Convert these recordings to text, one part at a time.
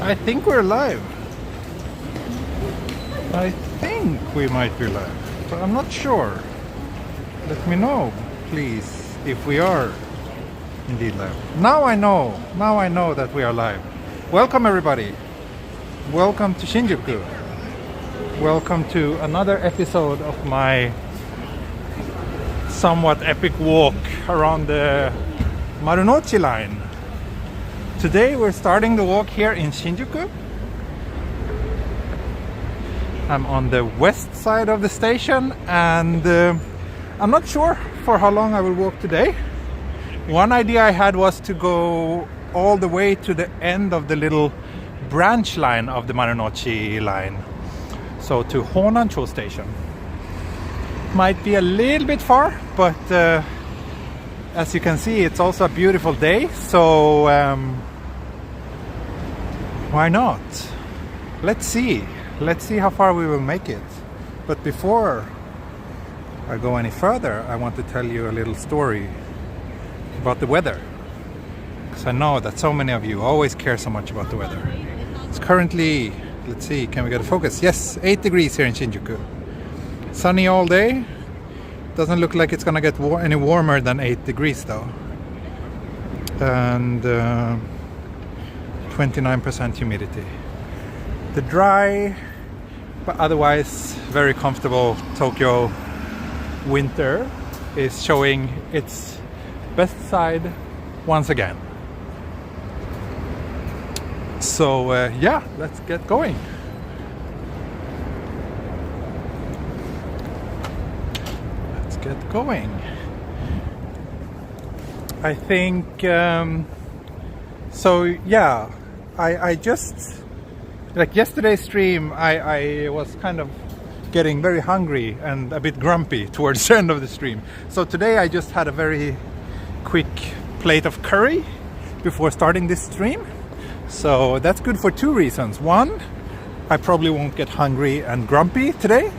I think we're live. I think we might be live, but I'm not sure. Let me know, please, if we are indeed live. Now I know that we are live. Welcome everybody. Welcome to Shinjuku. Welcome to another episode of my somewhat epic walk around the Marunouchi line. Today we're starting the walk here in Shinjuku. I'm on the west side of the station and I'm not sure for how long I will walk today. One idea I had was to go all the way to the end of the little branch line of the Marunouchi line. So to Honancho Station. Might be a little bit far, but as you can see it's also a beautiful day, so why not? Let's see how far we will make it. But before I go any further, I want to tell you a little story about the weather, because I know that so many of you always care so much about the weather. It's currently, let's see, can we get a focus? Yes, 8 degrees here in Shinjuku. Sunny all day. Doesn't look like it's gonna get any warmer than 8 degrees though. And 29% humidity. The dry but otherwise very comfortable Tokyo winter is showing its best side once again. So yeah, let's get going. I think so yeah, I just, like yesterday's stream, I was kind of getting very hungry and a bit grumpy towards the end of the stream. So today I just had a very quick plate of curry before starting this stream. So that's good for two reasons. One, I probably won't get hungry and grumpy today.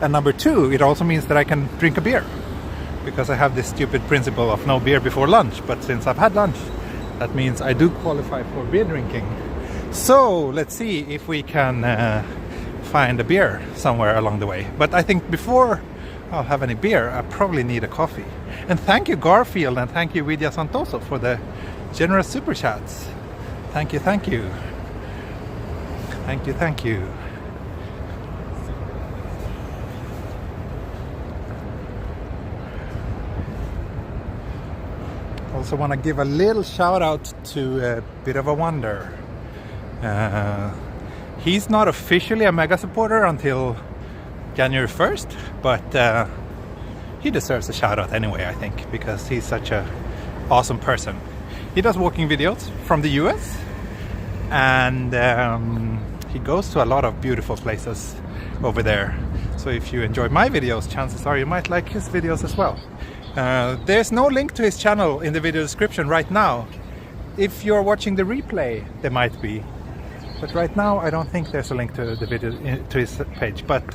And number two, it also means that I can drink a beer. Because I have this stupid principle of no beer before lunch. But since I've had lunch, that means I do qualify for beer drinking. So let's see if we can find a beer somewhere along the way. But I think before I'll have any beer, I probably need a coffee. And thank you Garfield and thank you Vidya Santoso for the generous super chats. Thank you, thank you. Thank you, thank you. Also want to give a little shout out to a bit of a wonder. He's not officially a mega supporter until January 1st, but he deserves a shout out anyway, I think, because he's such a awesome person. He does walking videos from the US and he goes to a lot of beautiful places over there. So if you enjoy my videos, chances are you might like his videos as well. There's no link to his channel in the video description right now. If you're watching the replay, there might be. But right now, I don't think there's a link to the video, to his page. But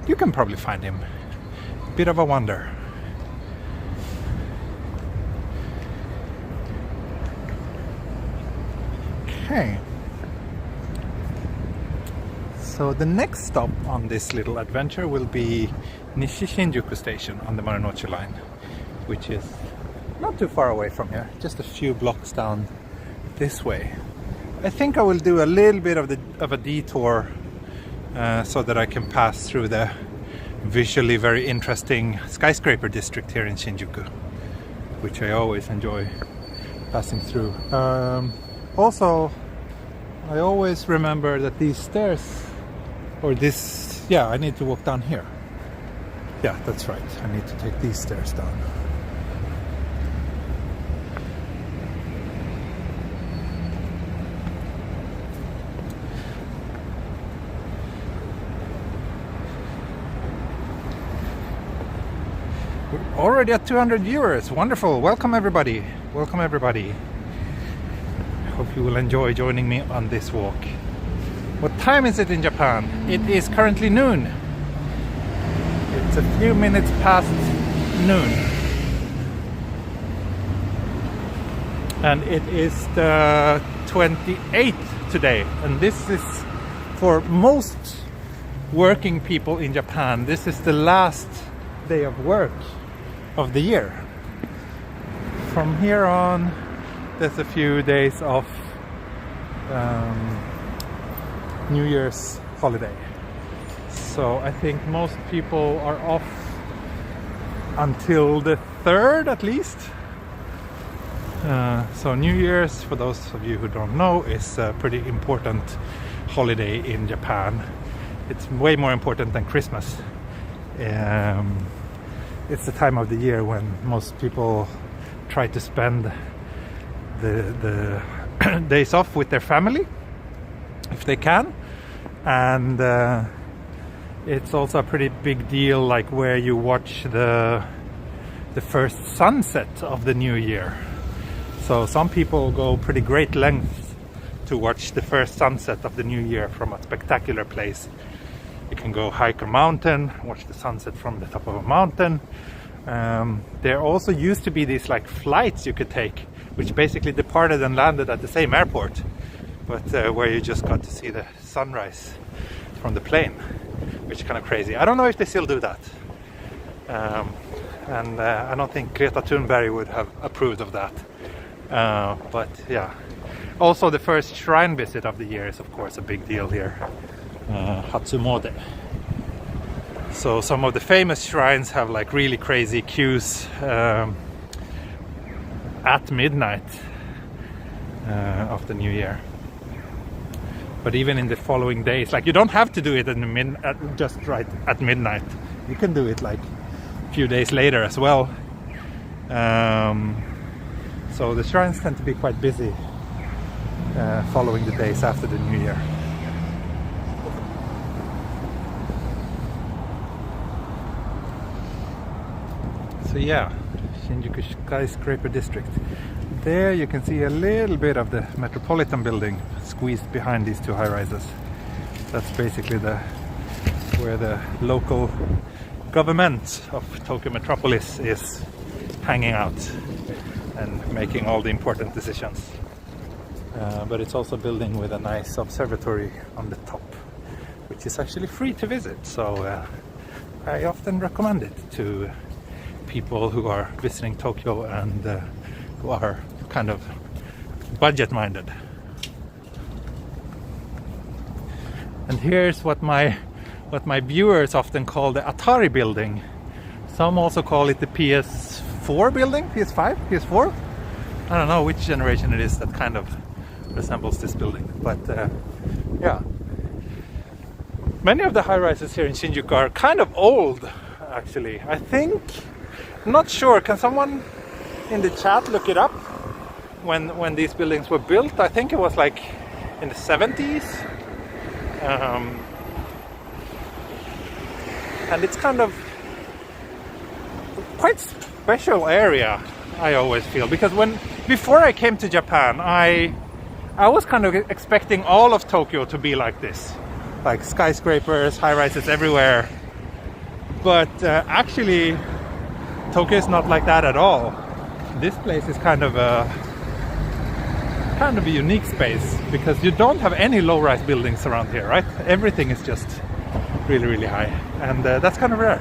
you can probably find him. Bit of a wonder. Okay. So the next stop on this little adventure will be Shinjuku Station on the Marunouchi line, which is not too far away from here, just a few blocks down this way. I think I will do a little bit of a detour so that I can pass through the visually very interesting Skyscraper district here in Shinjuku, which I always enjoy passing through. Also, I always remember that these stairs, or this, yeah, I need to walk down here. Yeah, that's right. I need to take these stairs down. We're already at 200 viewers. Wonderful. Welcome everybody. Welcome everybody. Hope you will enjoy joining me on this walk. What time is it in Japan? It is currently noon. It's a few minutes past noon. and it is the 28th today, and this is for most working people in Japan, this is the last day of work of the year. From here on there's a few days of New Year's holiday, so I think most people are off until the 3rd at least. So New Year's, for those of you who don't know, is a pretty important holiday in Japan. It's way more important than Christmas. It's the time of the year when most people try to spend the days off with their family, if they can. And it's also a pretty big deal, like where you watch the first sunset of the new year. So some people go pretty great lengths to watch the first sunset of the new year from a spectacular place. You can go hike a mountain, watch the sunset from the top of a mountain. There also used to be these like flights you could take, which basically departed and landed at the same airport, but where you just got to see the sunrise from the plane, which is kind of crazy. I don't know if they still do that. And I don't think Greta Thunberg would have approved of that. But yeah. Also, the first shrine visit of the year is of course a big deal here. Hatsumode. So some of the famous shrines have like really crazy queues at midnight of the new year. But even in the following days, like you don't have to do it just right at midnight. You can do it like a few days later as well. So the shrines tend to be quite busy following the days after the new year. So yeah, Shinjuku Skyscraper district. There you can see a little bit of the Metropolitan Building squeezed behind these two high-rises. That's basically where the local government of Tokyo Metropolis is hanging out and making all the important decisions. But it's also a building with a nice observatory on the top, which is actually free to visit. So I often recommend it to people who are visiting Tokyo and who are kind of budget-minded. And here's what my viewers often call the Atari Building. Some also call it the PS4 building, PS5, PS4. I don't know which generation it is that kind of resembles this building, but yeah. Many of the high-rises here in Shinjuku are kind of old, actually. I think, I'm not sure, can someone in the chat look it up? When these buildings were built, I think it was like in the 70s. And it's kind of quite special area, I always feel, because before I came to Japan, I was kind of expecting all of Tokyo to be like this, like skyscrapers, high-rises everywhere. But actually, Tokyo is not like that at all. This place is kind of a unique space because you don't have any low-rise buildings around here, right? Everything is just really, really high, and that's kind of rare.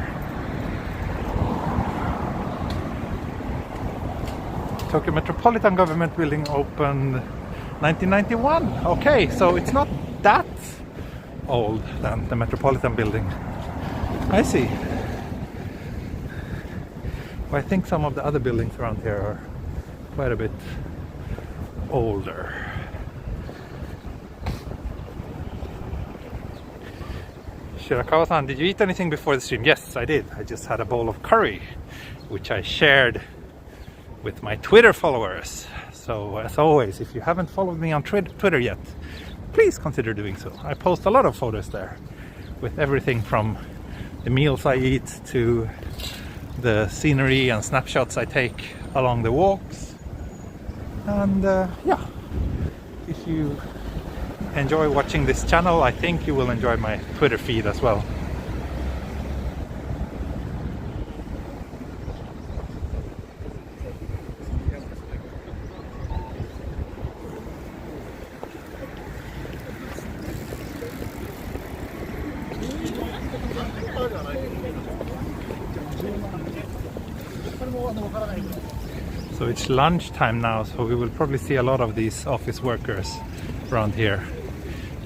Tokyo Metropolitan Government Building opened 1991. Okay, so it's not that old than the Metropolitan Building. I see. Well, I think some of the other buildings around here are quite a bit older. Shirakawa-san, did you eat anything before the stream? Yes, I did. I just had a bowl of curry, which I shared with my Twitter followers. So as always, if you haven't followed me on Twitter yet, please consider doing so. I post a lot of photos there with everything from the meals I eat to the scenery and snapshots I take along the walks. And yeah, if you enjoy watching this channel, I think you will enjoy my Twitter feed as well. it's lunchtime now, so we will probably see a lot of these office workers around here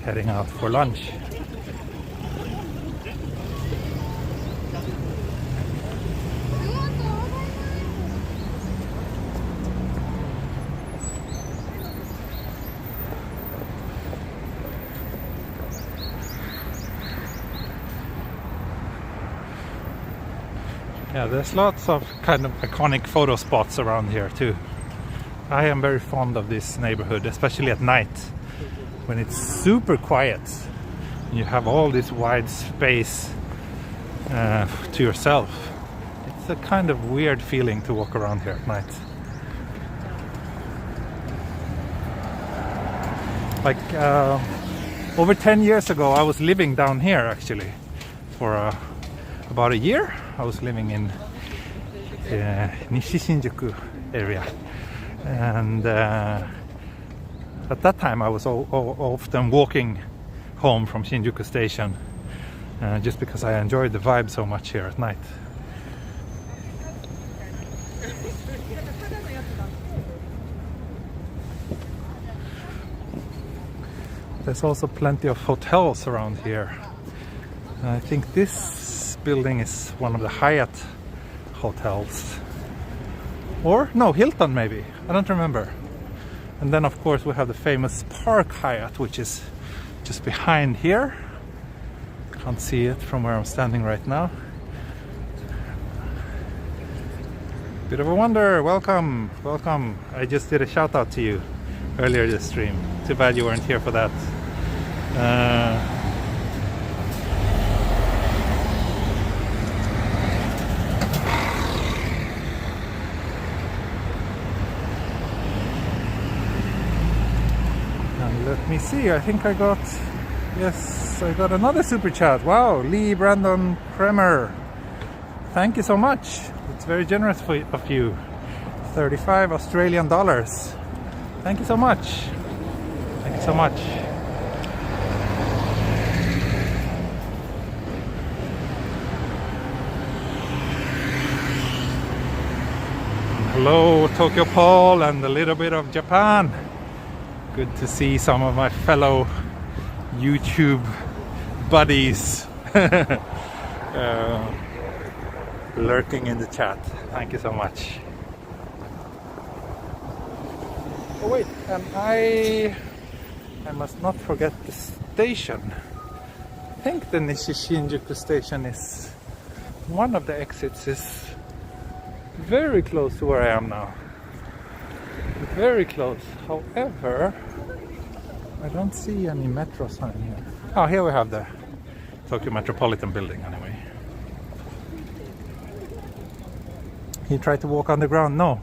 heading out for lunch. Yeah, there's lots of kind of iconic photo spots around here too. I am very fond of this neighborhood, especially at night when it's super quiet. You have all this wide space to yourself. It's a kind of weird feeling to walk around here at night. Like over 10 years ago I was living down here actually for about a year. I was living in Shinjuku area, and at that time I was often walking home from Shinjuku Station just because I enjoyed the vibe so much here at night. There's also plenty of hotels around here. I think this building is one of the Hyatt hotels, or no, Hilton maybe, I don't remember. And then of course we have the famous Park Hyatt, which is just behind here. Can't see it from where I'm standing right now. Bit of a wonder. Welcome, welcome. I just did a shout out to you earlier this stream. Too bad you weren't here for that. Let me see, I think I got, yes, I got another super chat. Wow, Lee Brandon Kremer. Thank you so much. It's very generous of you. 35 Australian dollars. Thank you so much. Thank you so much. Hello, Tokyo Paul and a little bit of Japan. Good to see some of my fellow YouTube buddies lurking in the chat. Thank you so much. Oh wait, and I must not forget the station. I think the Shinjuku Station is one of the exits is very close to where I am now. Very close. However, I don't see any metro sign here. Oh, here we have the Tokyo Metropolitan Building anyway. You try to walk underground? No,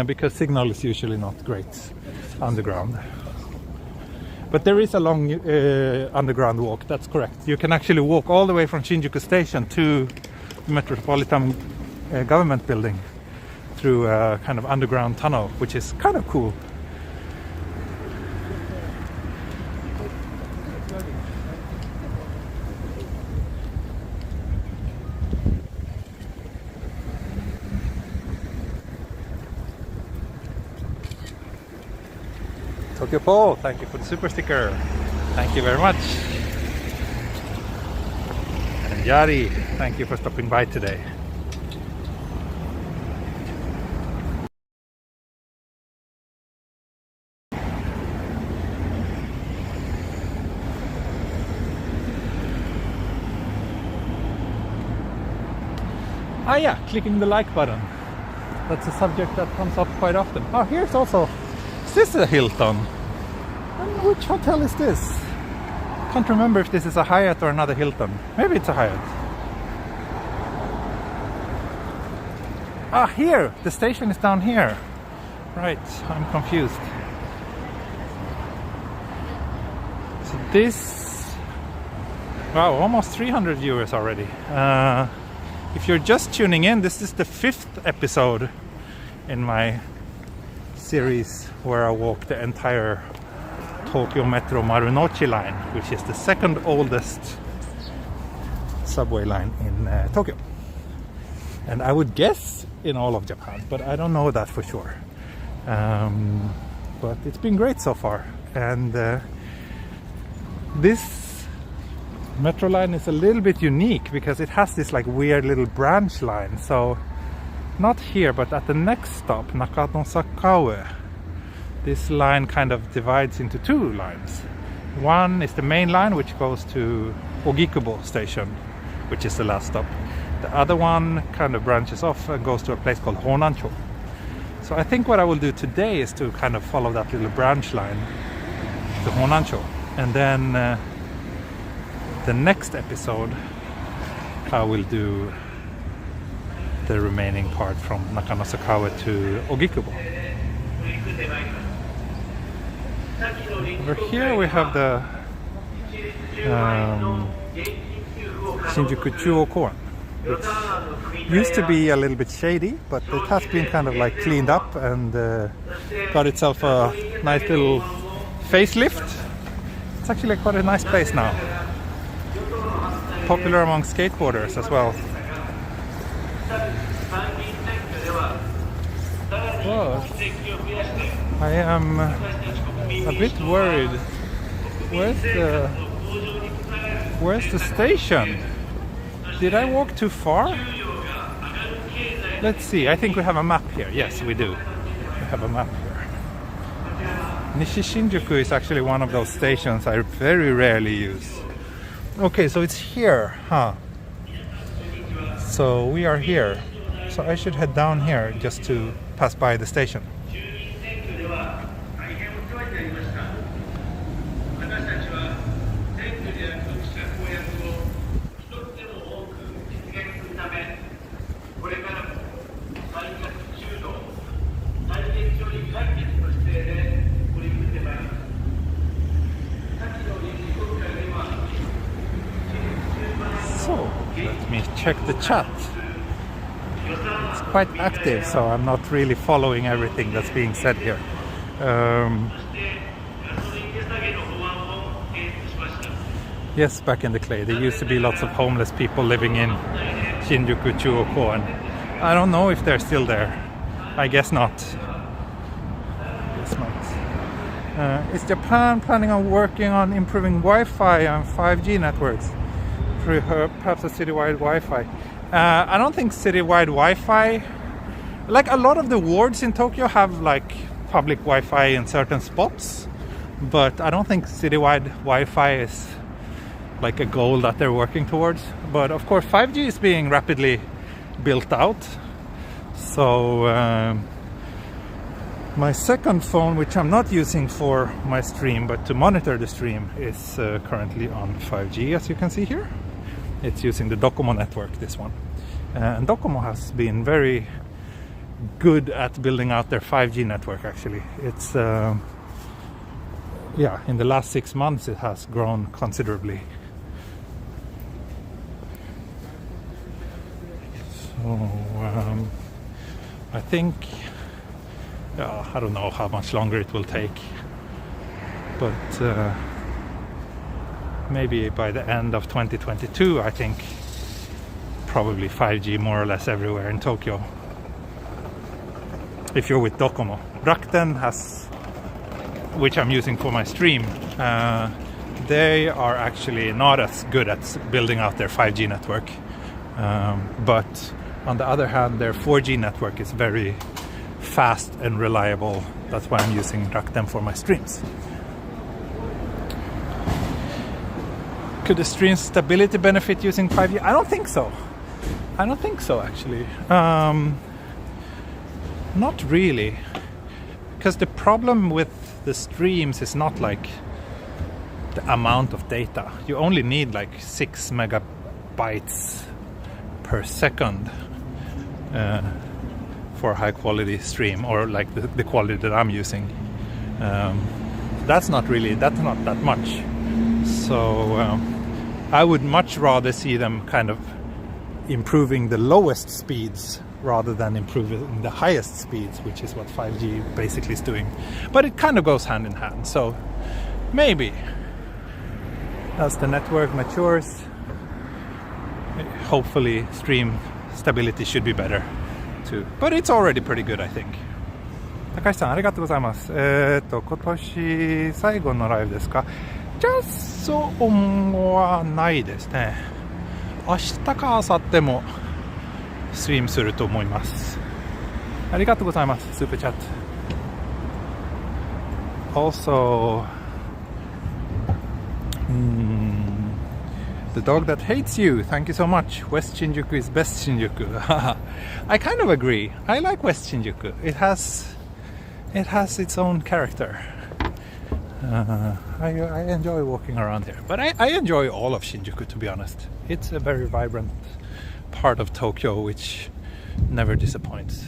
because signal is usually not great underground. But there is a long underground walk, that's correct. You can actually walk all the way from Shinjuku Station to the Metropolitan Government Building through a kind of underground tunnel, which is kind of cool. Tokyo Paul, thank you for the super sticker. Thank you very much. And Yari, thank you for stopping by today. Ah yeah, clicking the like button. That's a subject that comes up quite often. Oh, here's also, is this a Hilton? And which hotel is this? Can't remember if this is a Hyatt or another Hilton. Maybe it's a Hyatt. Ah, here! The station is down here. Right, I'm confused. So this... Wow, almost 300 viewers already. If you're just tuning in, this is the 5th episode in my series where I walk the entire Tokyo Metro Marunouchi line, which is the second oldest subway line in Tokyo. And I would guess in all of Japan, but I don't know that for sure. But it's been great so far. And this metro line is a little bit unique because it has this like weird little branch line. So not here, but at the next stop, Nakanosakaue, this line kind of divides into two lines. One is the main line, which goes to Ogikubo Station, which is the last stop. The other one kind of branches off and goes to a place called Honancho. So I think what I will do today is to kind of follow that little branch line to Honancho. And then the next episode I will do the remaining part from Nakanosakaue to Ogikubo. Over here we have the Shinjuku Koen, which used to be a little bit shady, but it has been kind of like cleaned up and got itself a nice little facelift. It's actually quite a nice place now. Popular among skateboarders as well. But I am a bit worried. Where's the station? Did I walk too far? Let's see. I think we have a map here. Yes, we do. We have a map here. Nishi Shinjuku is actually one of those stations I very rarely use. Okay, so it's here, huh? So we are here. So I should head down here just to pass by the station. So, let me check the chat. It's quite active, so I'm not really following everything that's being said here. Yes, back in the clay. There used to be lots of homeless people living in Shinjuku Koen. I don't know if they're still there. I guess not. Is Japan planning on working on improving Wi-Fi and 5G networks? Perhaps a citywide Wi-Fi. I don't think citywide Wi-Fi. Like a lot of the wards in Tokyo have like public Wi-Fi in certain spots, but I don't think citywide Wi-Fi is like a goal that they're working towards. But of course 5G is being rapidly built out. So my second phone, which I'm not using for my stream but to monitor the stream, is currently on 5G, as you can see here. It's using the Docomo network, this one. And Docomo has been very good at building out their 5G network, actually. It's, yeah, in the last 6 months it has grown considerably. So, I think, I don't know how much longer it will take, but maybe by the end of 2022, I think probably 5G more or less everywhere in Tokyo. If you're with Docomo. Rakuten has, which I'm using for my stream, they are actually not as good at building out their 5G network. But on the other hand, their 4G network is very fast and reliable. That's why I'm using Rakuten for my streams. Could the stream stability benefit using 5G? I don't think so. I don't think so, actually. Not really. Because the problem with the streams is not like the amount of data. You only need like 6 megabytes per second for a high quality stream, or like the quality that I'm using. That's not that much. So I would much rather see them kind of improving the lowest speeds rather than improving the highest speeds, which is what 5G basically is doing. But it kind of goes hand in hand. So maybe as the network matures, hopefully stream stability should be better too. But it's already pretty good, I think. 高橋さん、ありがとうございます。今年最後のライブですか？じゃあ、そう思わないですね。明日か明後日もストリームすると思います。ありがとうございます。スーパーチャット。Also, the dog that hates you. Thank you so much. West Shinjuku is best Shinjuku. I kind of agree. I like West Shinjuku. It has its own character. I enjoy walking around here, but I enjoy all of Shinjuku, to be honest. It's a very vibrant part of Tokyo which never disappoints.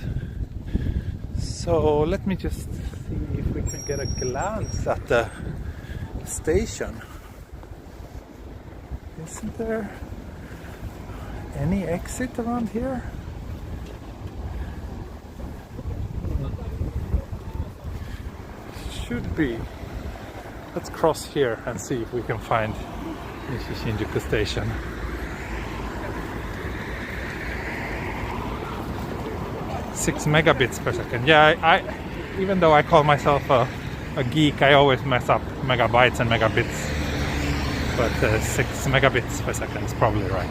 So let me just see if we can get a glance at the station. Isn't there any exit around here? Should be. Let's cross here and see if we can find Shinjuku Station. Six megabits per second. Yeah, I even though I call myself a geek, I always mess up megabytes and megabits. But 6 megabits per second is probably right.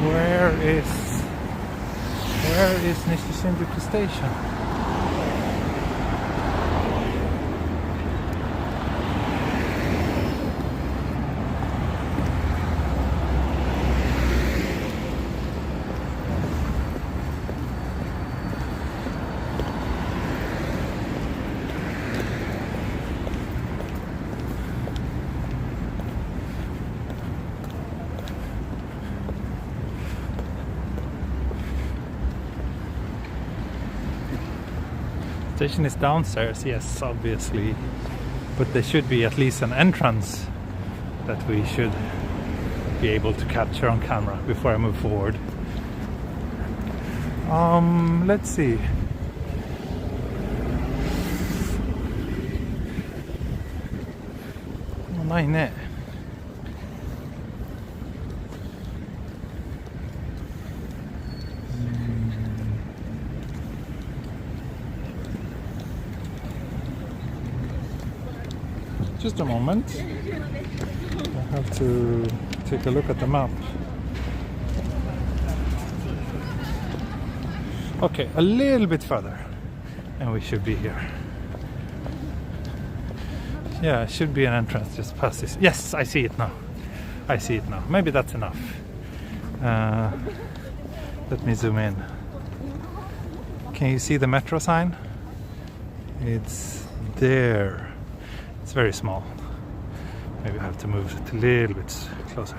Where is Shinjuku Station? Station is downstairs, yes, obviously, but there should be at least an entrance that we should be able to capture on camera before I move forward. Let's see. Oh, ないね。Just a moment. I have to take a look at the map. Okay, a little bit further and we should be here. Yeah, it should be an entrance just past this. Yes, I see it now. I see it now. Maybe that's enough. Let me zoom in. Can you see the metro sign? It's there. It's very small. Maybe I have to move it a little bit closer.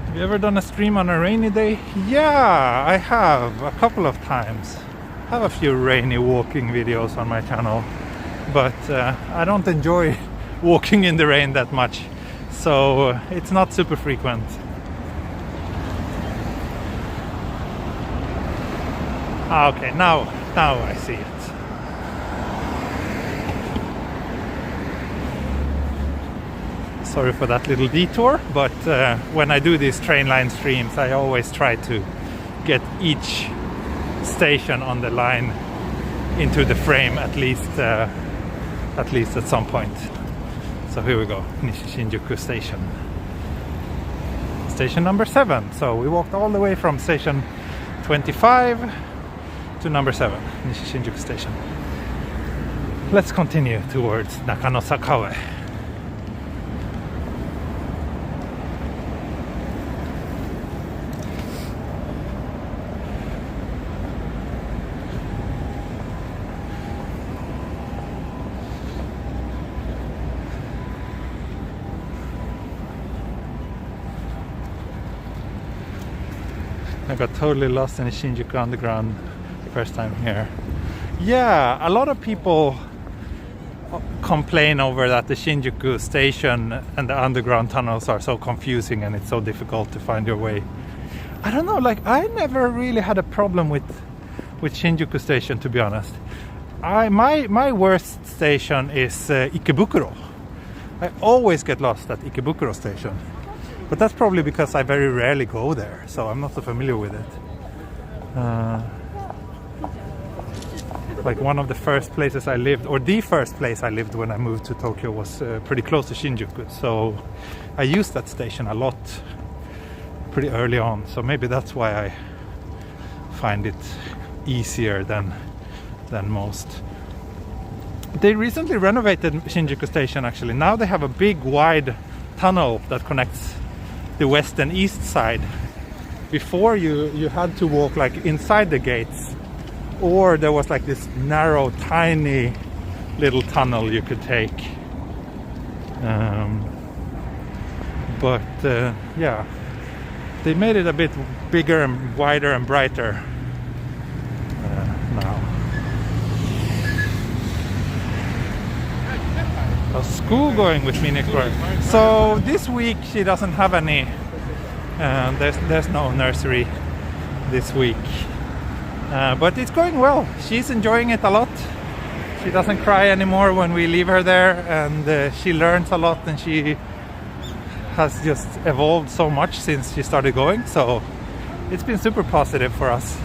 Have you ever done a stream on a rainy day? Yeah, I have a couple of times. I have a few rainy walking videos on my channel. But I don't enjoy walking in the rain that much, so it's not super frequent. Okay, now I see it. Sorry for that little detour, but when I do these train line streams, I always try to get each station on the line into the frame at least at some point. So here we go, Shinjuku Station. Station number 7. So we walked all the way from station 25 to number 7, Shinjuku Station. Let's continue towards Nakanosakawa. I got totally lost in the Shinjuku underground first time here. Yeah, a lot of people complain over that the Shinjuku Station and the underground tunnels are so confusing and it's so difficult to find your way. I don't know, like I never really had a problem with Shinjuku Station, to be honest. My worst station is Ikebukuro. I always get lost at Ikebukuro Station. But that's probably because I very rarely go there, so I'm not so familiar with it. Like one of the first places I lived, or the first place I lived when I moved to Tokyo was pretty close to Shinjuku. So I used that station a lot pretty early on. So maybe that's why I find it easier than most. They recently renovated Shinjuku Station actually. Now they have a big wide tunnel that connects the west and east side. Before you had to walk like inside the gates, or there was like this narrow tiny little tunnel you could take. Yeah, they made it a bit bigger and wider and brighter now. A school going with Miniko. So this week she doesn't have any. There's no nursery this week, but it's going well. She's enjoying it a lot. She doesn't cry anymore when we leave her there, and she learns a lot, and she has just evolved so much since she started going. So it's been super positive for us.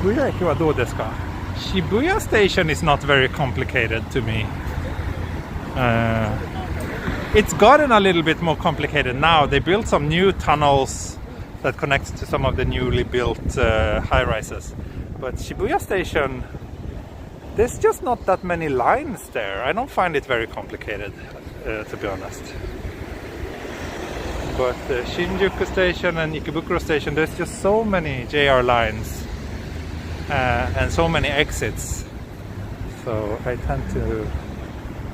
Shibuya 駅はどうですか? Shibuya Station is not very complicated to me. It's gotten a little bit more complicated now. They built some new tunnels that connects to some of the newly built high-rises. But Shibuya Station, there's just not that many lines there. I don't find it very complicated, to be honest. But Shinjuku Station and Ikebukuro Station, there's just so many JR lines. And so many exits, so I tend to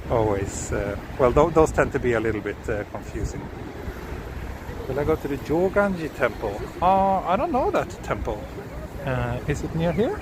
always those tend to be a little bit confusing. Will I go to the Joganji Temple? I don't know that temple. Is it near here?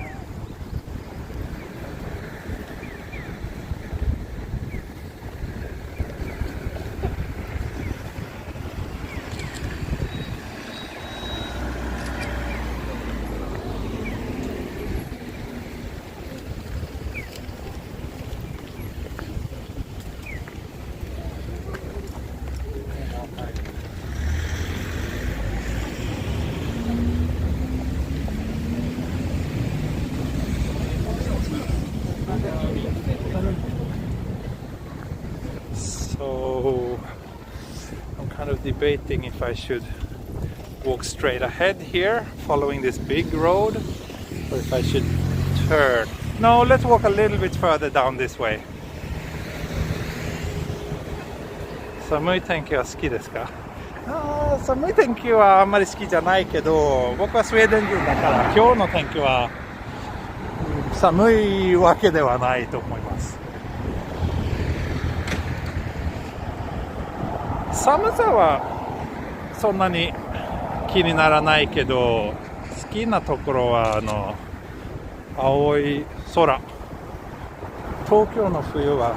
So I'm kind of debating if I should walk straight ahead here, following this big road, or if I should turn. No, let's walk a little bit further down this way. 寒い天気は好きですか? 寒い天気はあんまり好きじゃないけど、僕はスウェーデン人だから今日の天気は寒いわけではないと思います。寒さはそんなに気にならないけど、好きなところは青い空。東京の冬は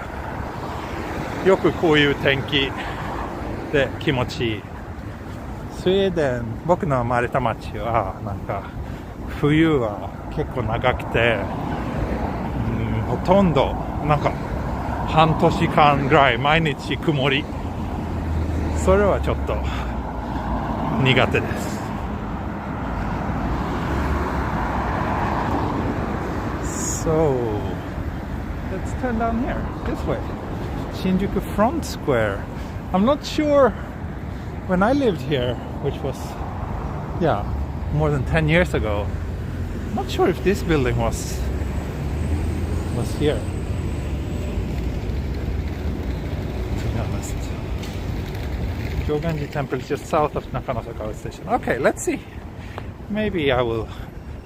よくこういう天気で気持ちいい。スウェーデン、僕の生まれた町はなんか冬は結構長くて、ほとんどなんか半年間ぐらい毎日曇り。それはちょっと苦手です。So let's turn down here, this way. Shinjuku Front Square. I'm not sure when I lived here, which was more than 10 years ago. I'm not sure if this building was here. Sanji Temple is just south of Shinjuku Station. Okay, let's see. Maybe I will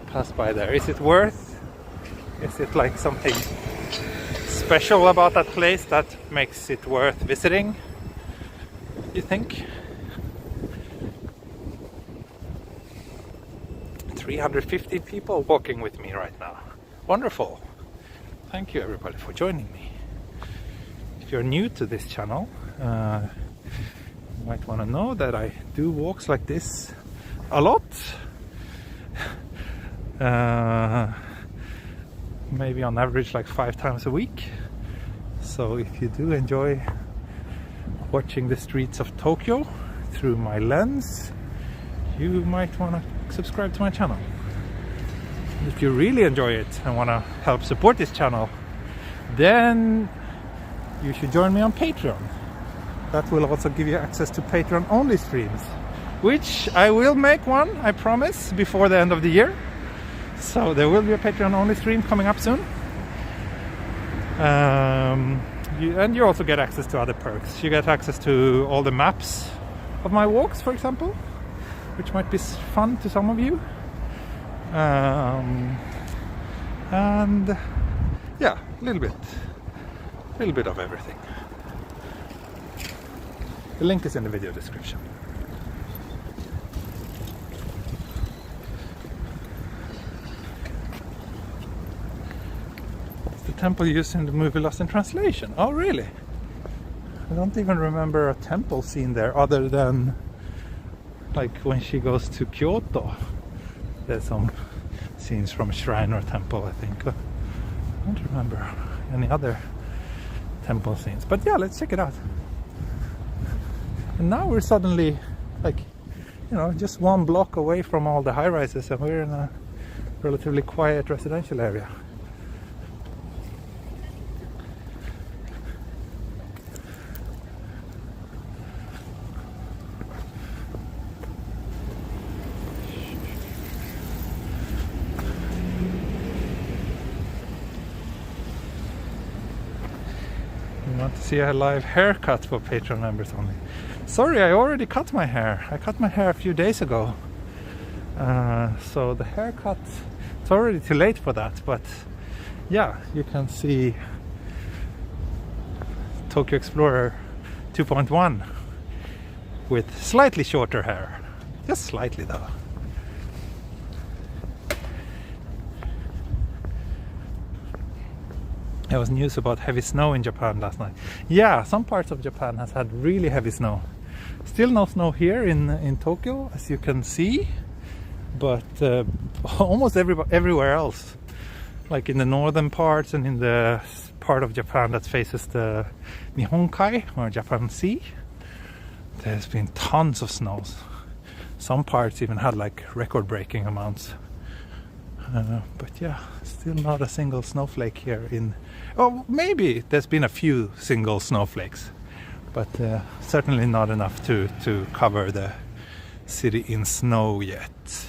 pass by there. Is it worth? Is it like something special about that place that makes it worth visiting? You think? 350 people walking with me right now. Wonderful. Thank you everybody for joining me. If you're new to this channel, you might want to know that I do walks like this a lot. Maybe on average like 5 times a week. So if you do enjoy watching the streets of Tokyo through my lens, you might want to subscribe to my channel. If you really enjoy it and want to help support this channel, then you should join me on Patreon. That will also give you access to Patreon only streams, which I will make one, I promise, before the end of the year. So there will be a Patreon only stream coming up soon. And you also get access to other perks. You get access to all the maps of my walks, for example, which might be fun to some of you. And yeah, a little bit of everything. The link is in the video description. It's the temple used in the movie Lost in Translation. Oh really? I don't even remember a temple scene there other than like when she goes to Kyoto. There's some scenes from Shrine or Temple, I think. I don't remember any other temple scenes. But yeah, let's check it out. And now we're suddenly like, you know, just 1 block away from all the high-rises, and we're in a relatively quiet residential area. You want to see a live haircut for Patreon members only. Sorry, I already cut my hair. I cut my hair a few days ago. So the haircut, it's already too late for that. But yeah, you can see Tokyo Explorer 2.1 with slightly shorter hair. Just slightly though. There was news about heavy snow in Japan last night. Yeah, some parts of Japan has had really heavy snow. Still no snow here in Tokyo, as you can see, but almost everywhere else, like in the northern parts and in the part of Japan that faces the Nihonkai or Japan Sea, there's been tons of snows. Some parts even had like record-breaking amounts. But yeah, still not a single snowflake here in... Oh, maybe there's been a few single snowflakes, but certainly not enough to cover the city in snow yet.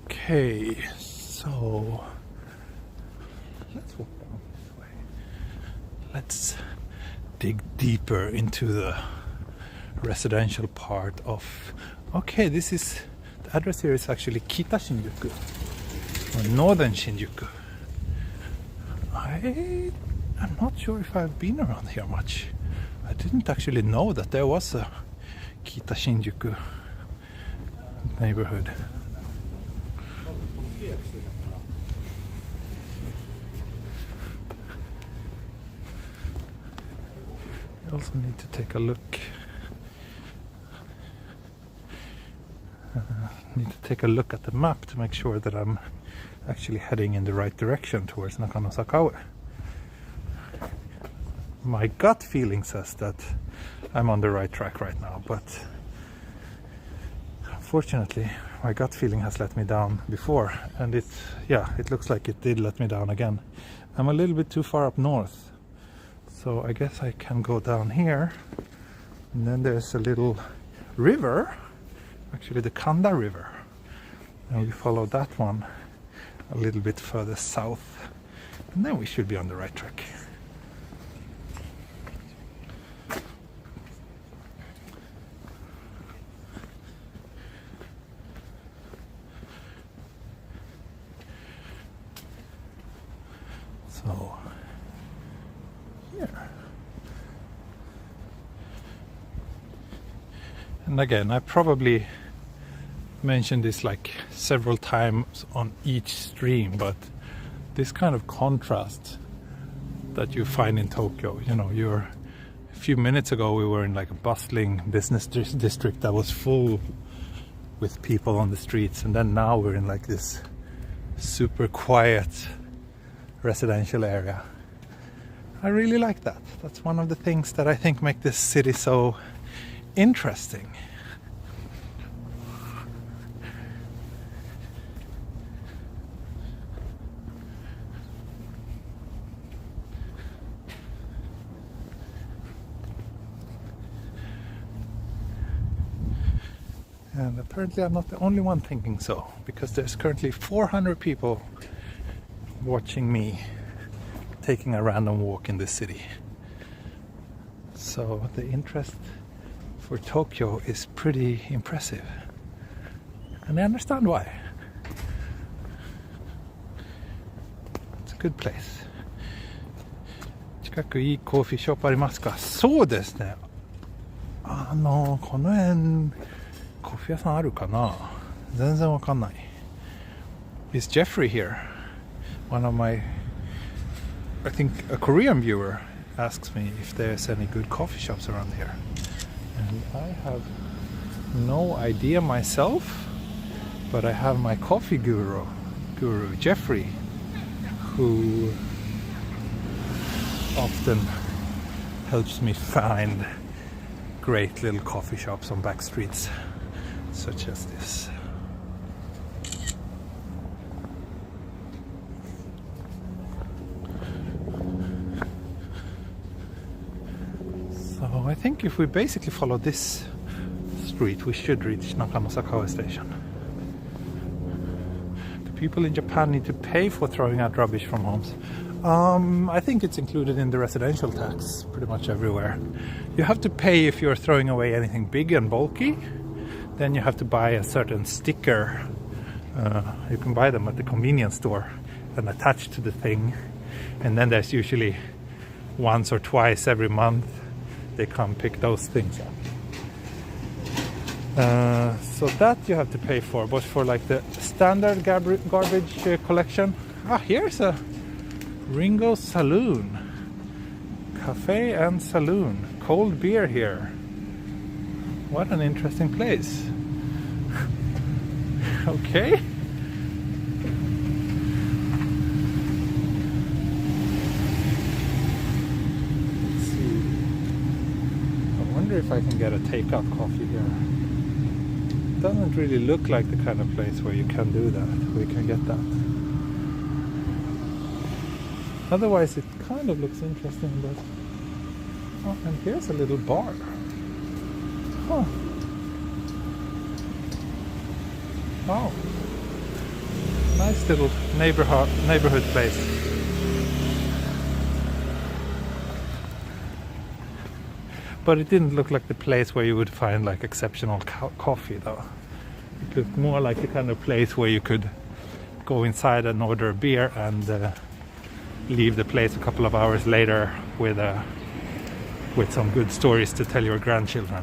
Okay, so let's walk down this way. Let's dig deeper into the residential part of... Okay, this is... The address here is actually Kita Shinjuku, or Northern Shinjuku. I'm not sure if I've been around here much. I didn't actually know that there was a Kita Shinjuku neighborhood. I also need to take a look. Need to take a look at the map to make sure that I'm actually heading in the right direction towards Nakanosakawa. My gut feeling says that I'm on the right track right now, but unfortunately my gut feeling has let me down before, and it looks like it did let me down again. I'm a little bit too far up north, so I guess I can go down here, and then there's a little river, actually the Kanda River, And we follow that one a little bit further south, and then we should be on the right track. So, here. And again, I probably mentioned this like several times on each stream, but this kind of contrast that you find in Tokyo, you know, a few minutes ago we were in like a bustling business district that was full with people on the streets, and then now we're in like this super quiet residential area. I really like that. That's one of the things that I think make this city so interesting. And apparently I'm not the only one thinking so, because there's currently 400 people watching me taking a random walk in this city. So the interest for Tokyo is pretty impressive. And I understand why. It's a good place. 近くいいコーヒーショップありますか？そうですね。この辺コーヒー屋さんあるかな？全然わかんない。Is Jeffrey here? One of my, I think a Korean viewer asks me if there's any good coffee shops around here. And I have no idea myself, but I have my coffee guru Jeffrey, who often helps me find great little coffee shops on back streets such as this. So I think if we basically follow this street, we should reach Nakanosakawa Station. Do people in Japan need to pay for throwing out rubbish from homes? I think it's included in the residential tax pretty much everywhere. You have to pay if you're throwing away anything big and bulky. Then you have to buy a certain sticker. You can buy them at the convenience store and attach to the thing. And then there's usually once or twice every month they come pick those things up. So that you have to pay for. But for like the standard garbage collection, here's a Ringo Saloon, cafe and saloon, cold beer here. What an interesting place. Okay. Let's see. I wonder if I can get a takeout coffee here. It doesn't really look like the kind of place where you can do that, where you can get that. Otherwise it kind of looks interesting, but... Oh, and here's a little bar. Huh. Wow. Nice little neighborhood place. But it didn't look like the place where you would find like exceptional coffee though. It looked more like the kind of place where you could go inside and order a beer and leave the place a couple of hours later with some good stories to tell your grandchildren.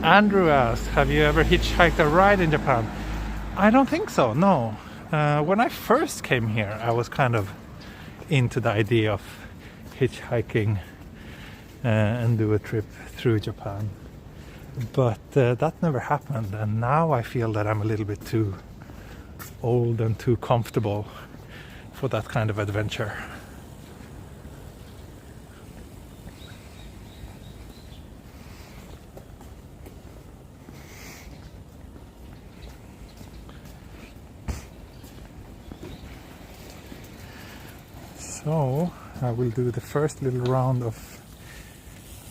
Andrew asks, have you ever hitchhiked a ride in Japan? I don't think so, no. When I first came here, I was kind of into the idea of hitchhiking and do a trip through Japan. But that never happened, and now I feel that I'm a little bit too old and too comfortable for that kind of adventure. So I will do the first little round of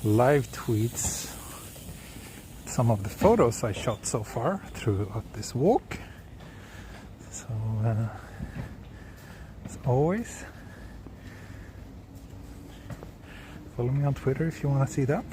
live tweets at some of the photos I shot so far throughout this walk. So as always, follow me on Twitter if you want to see that.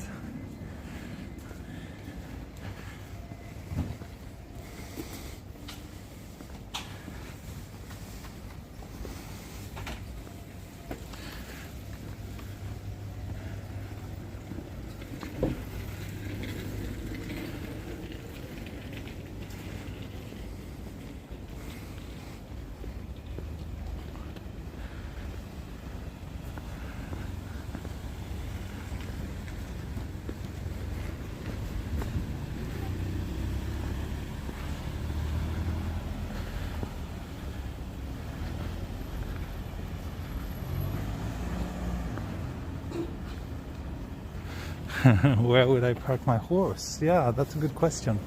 Where would I park my horse? Yeah, that's a good question.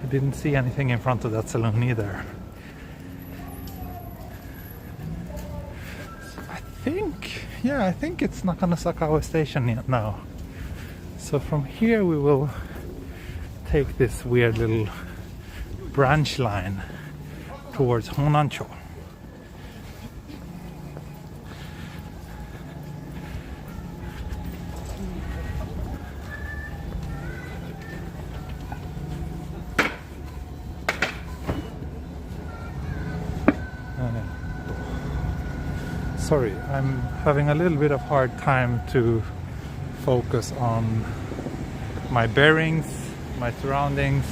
I didn't see anything in front of that saloon either. I think it's Nakano Station now. So from here we will take this weird little branch line towards Honancho. Sorry, I'm having a little bit of hard time to focus on my bearings, my surroundings,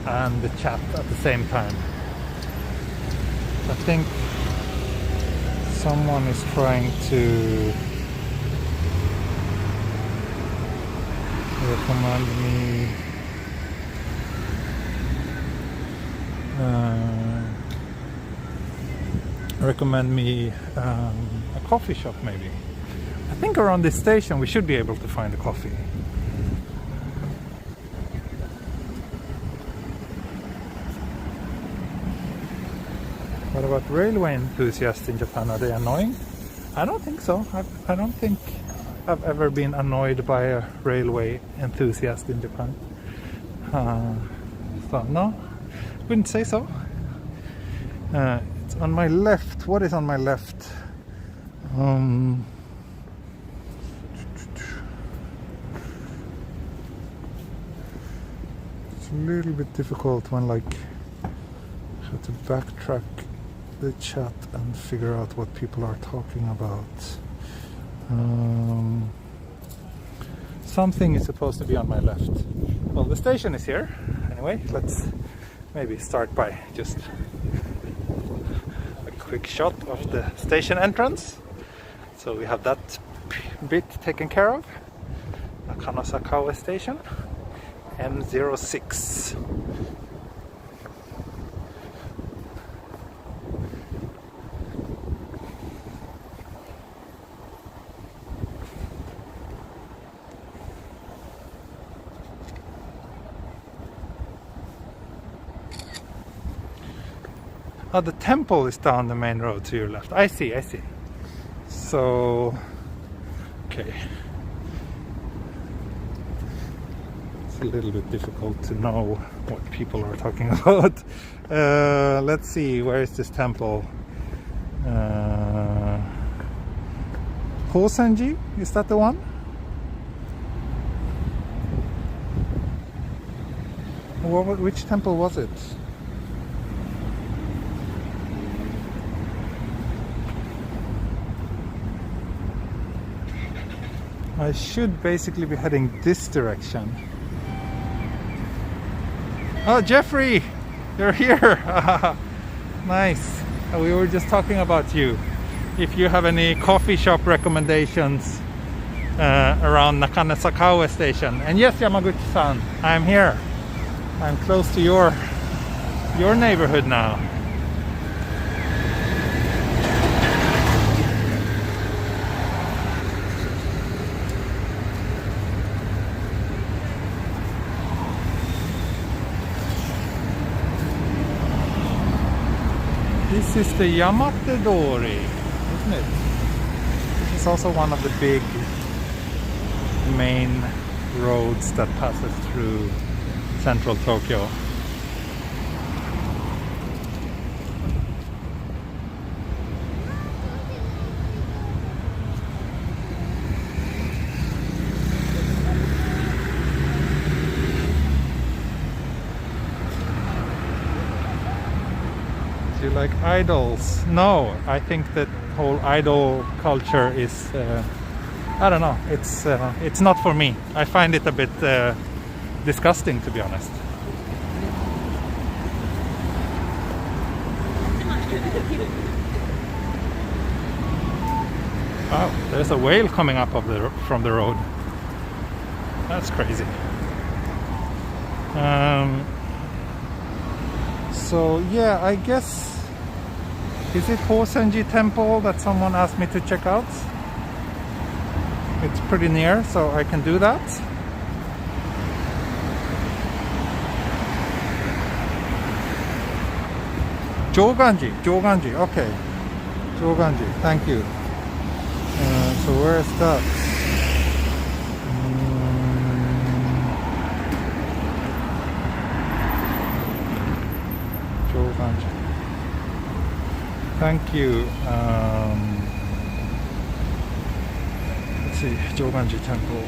and the chat at the same time. I think someone is trying to recommend me a coffee shop maybe. I think around this station we should be able to find a coffee. What about railway enthusiasts in Japan? Are they annoying? I don't think so. I don't think I've ever been annoyed by a railway enthusiast in Japan. So no, wouldn't say so. It's on my left. What is on my left? It's a little bit difficult when I have to backtrack the chat and figure out what people are talking about. Something is supposed to be on my left. Well, the station is here. Anyway, let's maybe start by just a quick shot of the station entrance. So we have that bit taken care of. Nakano Station, M06. Oh, the temple is down the main road to your left. I see. So, okay. It's a little bit difficult to know what people are talking about. Let's see, where is this temple? Sanji? Is that the one? Which temple was it? I should basically be heading this direction. Oh, Jeffrey! You're here! Nice! We were just talking about you. If you have any coffee shop recommendations around Nakano Station. And yes, Yamaguchi-san, I'm here. I'm close to your neighborhood now. This is the Yamate Dori, isn't it? This is also one of the big main roads that passes through central Tokyo. Do you like idols? No, I think that whole idol culture is I don't know, it's not for me. I find it a bit disgusting, to be honest. Wow, there's a whale coming up from the road. That's crazy. So yeah, I guess, is it Sanji Temple that someone asked me to check out? It's pretty near, so I can do that. Joganji, okay. Joganji, thank you. So where is that? Joganji. Thank you. Let's see, Joganji Temple.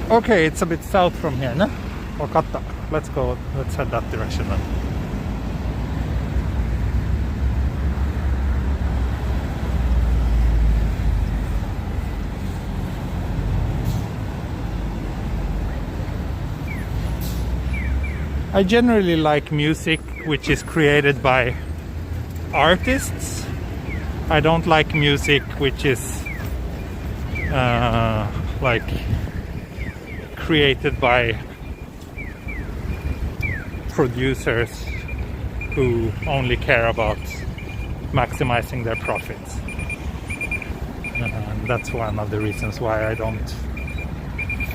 Okay, it's a bit south from here, no? Wakatta. Let's go, let's head that direction then. I generally like music which is created by artists. I don't like music which is like created by producers who only care about maximizing their profits. And that's one of the reasons why I don't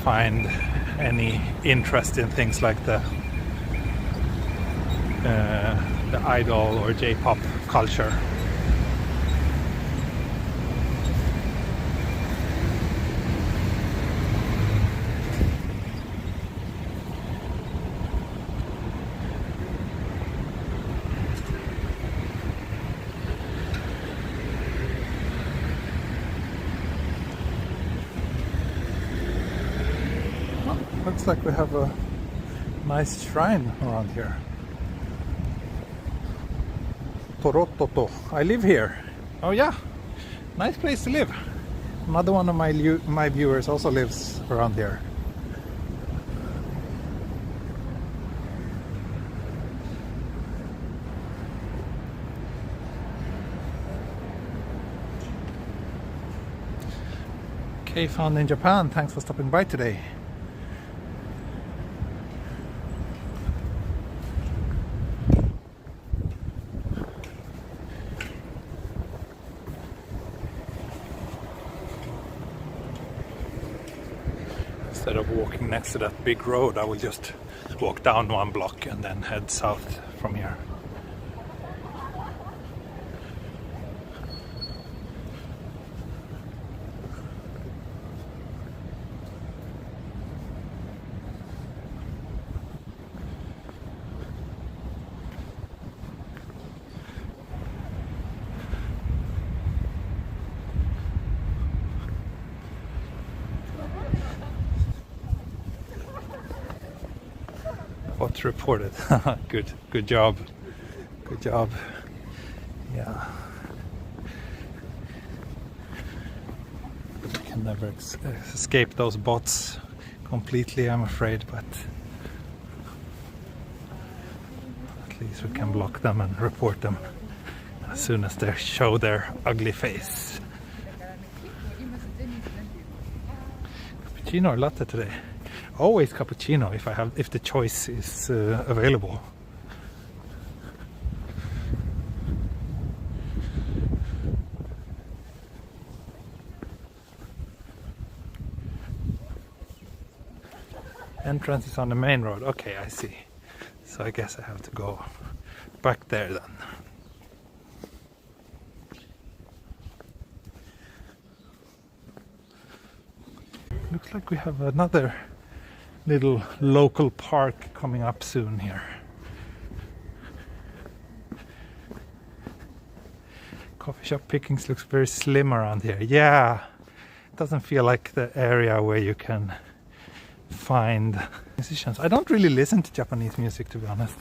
find any interest in things like the idol or J-pop culture. Looks like we have a nice shrine around here. Torototo. I live here. Oh yeah, nice place to live. Another one of my viewers also lives around here. Okay, found in Japan. Thanks for stopping by today. Instead of walking next to that big road, I will just walk down one block and then head south from here. What's reported? Good job. Good job. Yeah. We can never escape those bots completely, I'm afraid, but at least we can block them and report them as soon as they show their ugly face. Cappuccino or latte today? Always cappuccino if the choice is available. Entrance is on the main road. Okay, I see. So I guess I have to go back there then. Looks like we have another little local park coming up soon here. Coffee shop pickings looks very slim around here. Yeah, it doesn't feel like the area where you can find musicians. I don't really listen to Japanese music, to be honest.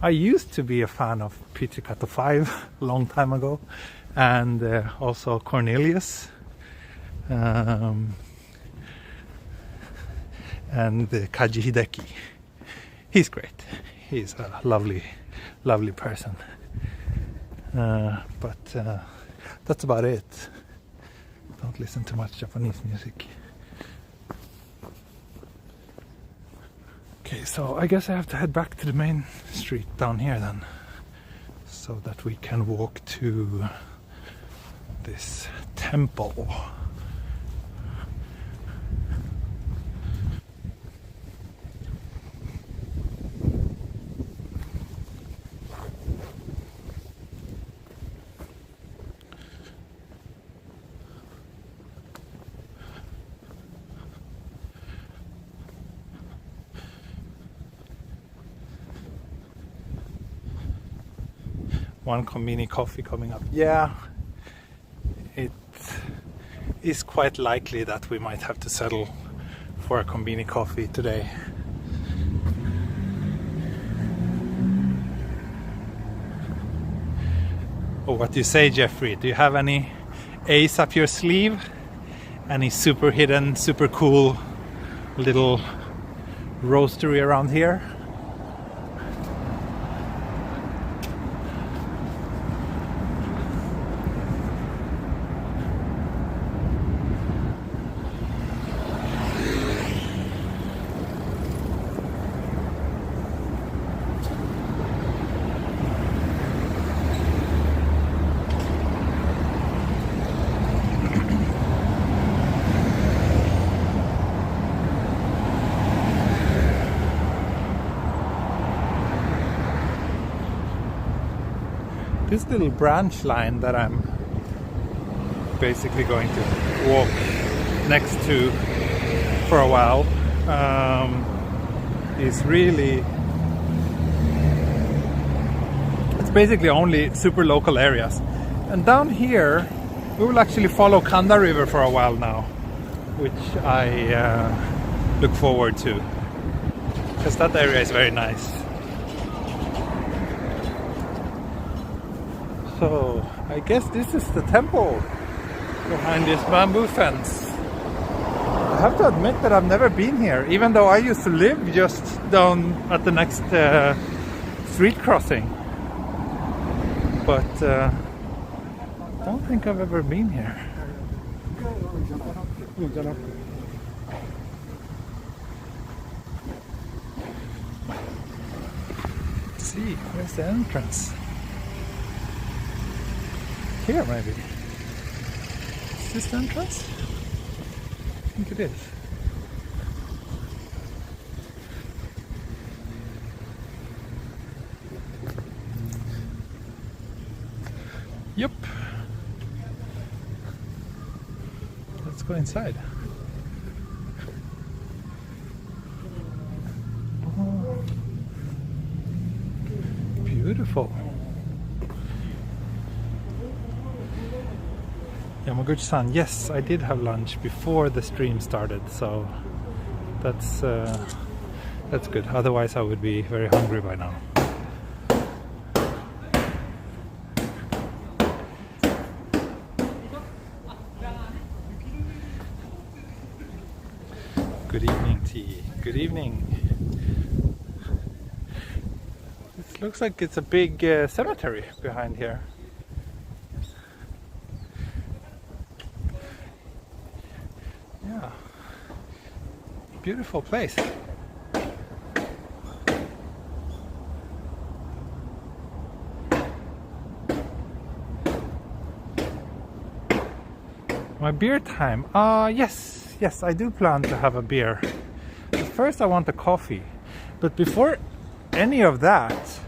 I used to be a fan of Pt.5 a long time ago, and also Cornelius, and Kaji Hideki. He's great. He's a lovely person. But that's about it. Don't listen to much Japanese music. Okay, so I guess I have to head back to the main street down here then, so that we can walk to this temple. One convenient coffee coming up. Yeah, it is quite likely that we might have to settle for a convenient coffee today. Oh, what do you say, Jeffrey? Do you have any ace up your sleeve? Any super hidden, super cool little roastery around here? This little branch line that I'm basically going to walk next to for a while is really, it's basically only super local areas. And down here we will actually follow Kanda River for a while now, which I look forward to, because that area is very nice. So I guess this is the temple behind this bamboo fence. I have to admit that I've never been here, even though I used to live just down at the next street crossing. But I don't think I've ever been here. Let's see, where's the entrance? Here, maybe. Is this the entrance? I think it is. Yep. Let's go inside. Oh, beautiful. Yamaguchi-san, yes, I did have lunch before the stream started, so that's good. Otherwise I would be very hungry by now. Good evening, T. Good evening. It looks like it's a big cemetery behind here. Yeah, beautiful place. My beer time. Yes, I do plan to have a beer. But first I want a coffee. But before any of that,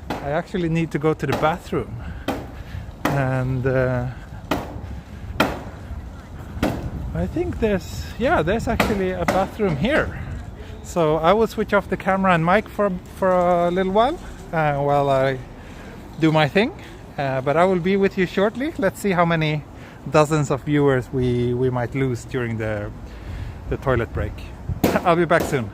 I actually need to go to the bathroom. And I think there's actually a bathroom here So I will switch off the camera and mic for a little while I do my thing. But I will be with you shortly. Let's see how many dozens of viewers we might lose during the toilet break. I'll be back soon.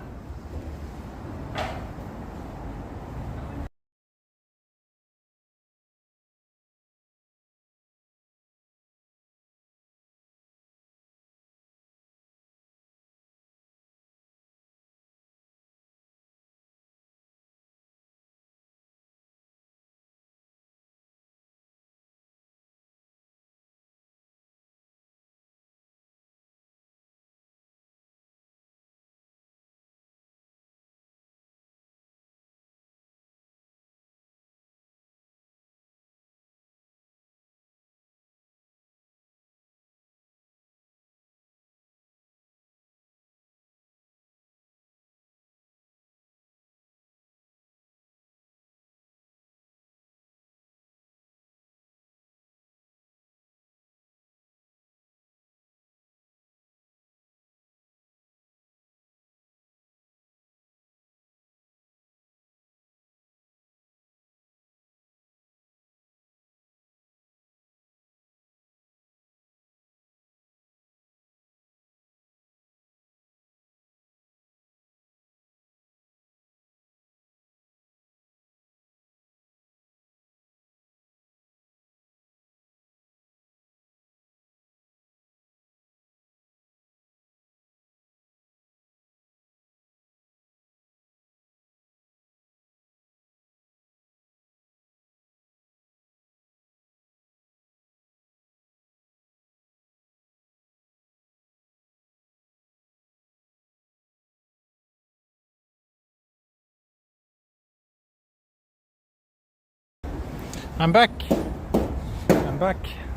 I'm back.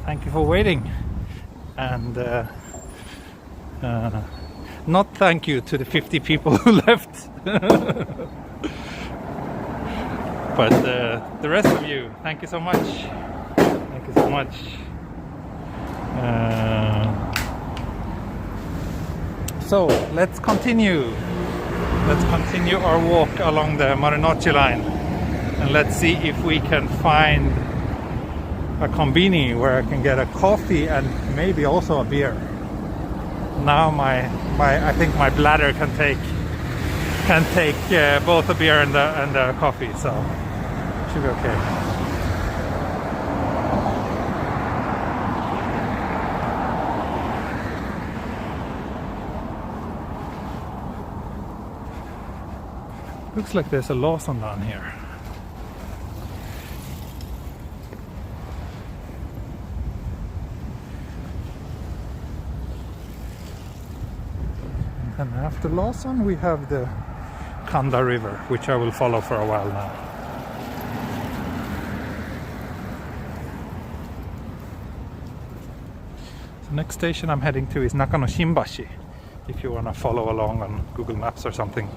Thank you for waiting. And not thank you to the 50 people who left. But the rest of you, thank you so much. Thank you so much. So let's continue. Let's continue our walk along the Marunouchi line. And let's see if we can find a konbini where I can get a coffee and maybe also a beer. Now I think my bladder can take both a beer and a coffee, so should be okay. Looks like there's a Lawson down here. And after Lawson we have the Kanda River, which I will follow for a while now. The next station I'm heading to is Nakano Shinbashi, if you want to follow along on Google Maps or something.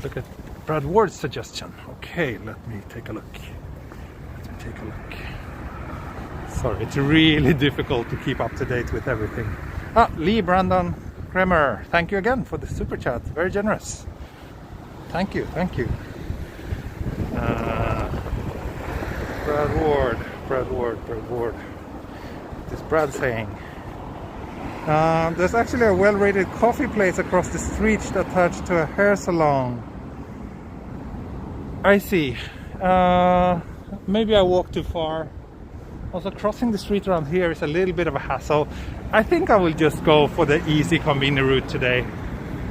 Look at Brad Ward's suggestion. Okay, let me take a look. Sorry, it's really difficult to keep up to date with everything. Lee Brandon Kremer, thank you again for the super chat. Very generous. Thank you. Brad Ward. What is Brad saying? There's actually a well-rated coffee place across the street attached to a hair salon. I see. Maybe I walked too far. Also, crossing the street around here is a little bit of a hassle. I think I will just go for the easy convenient route today.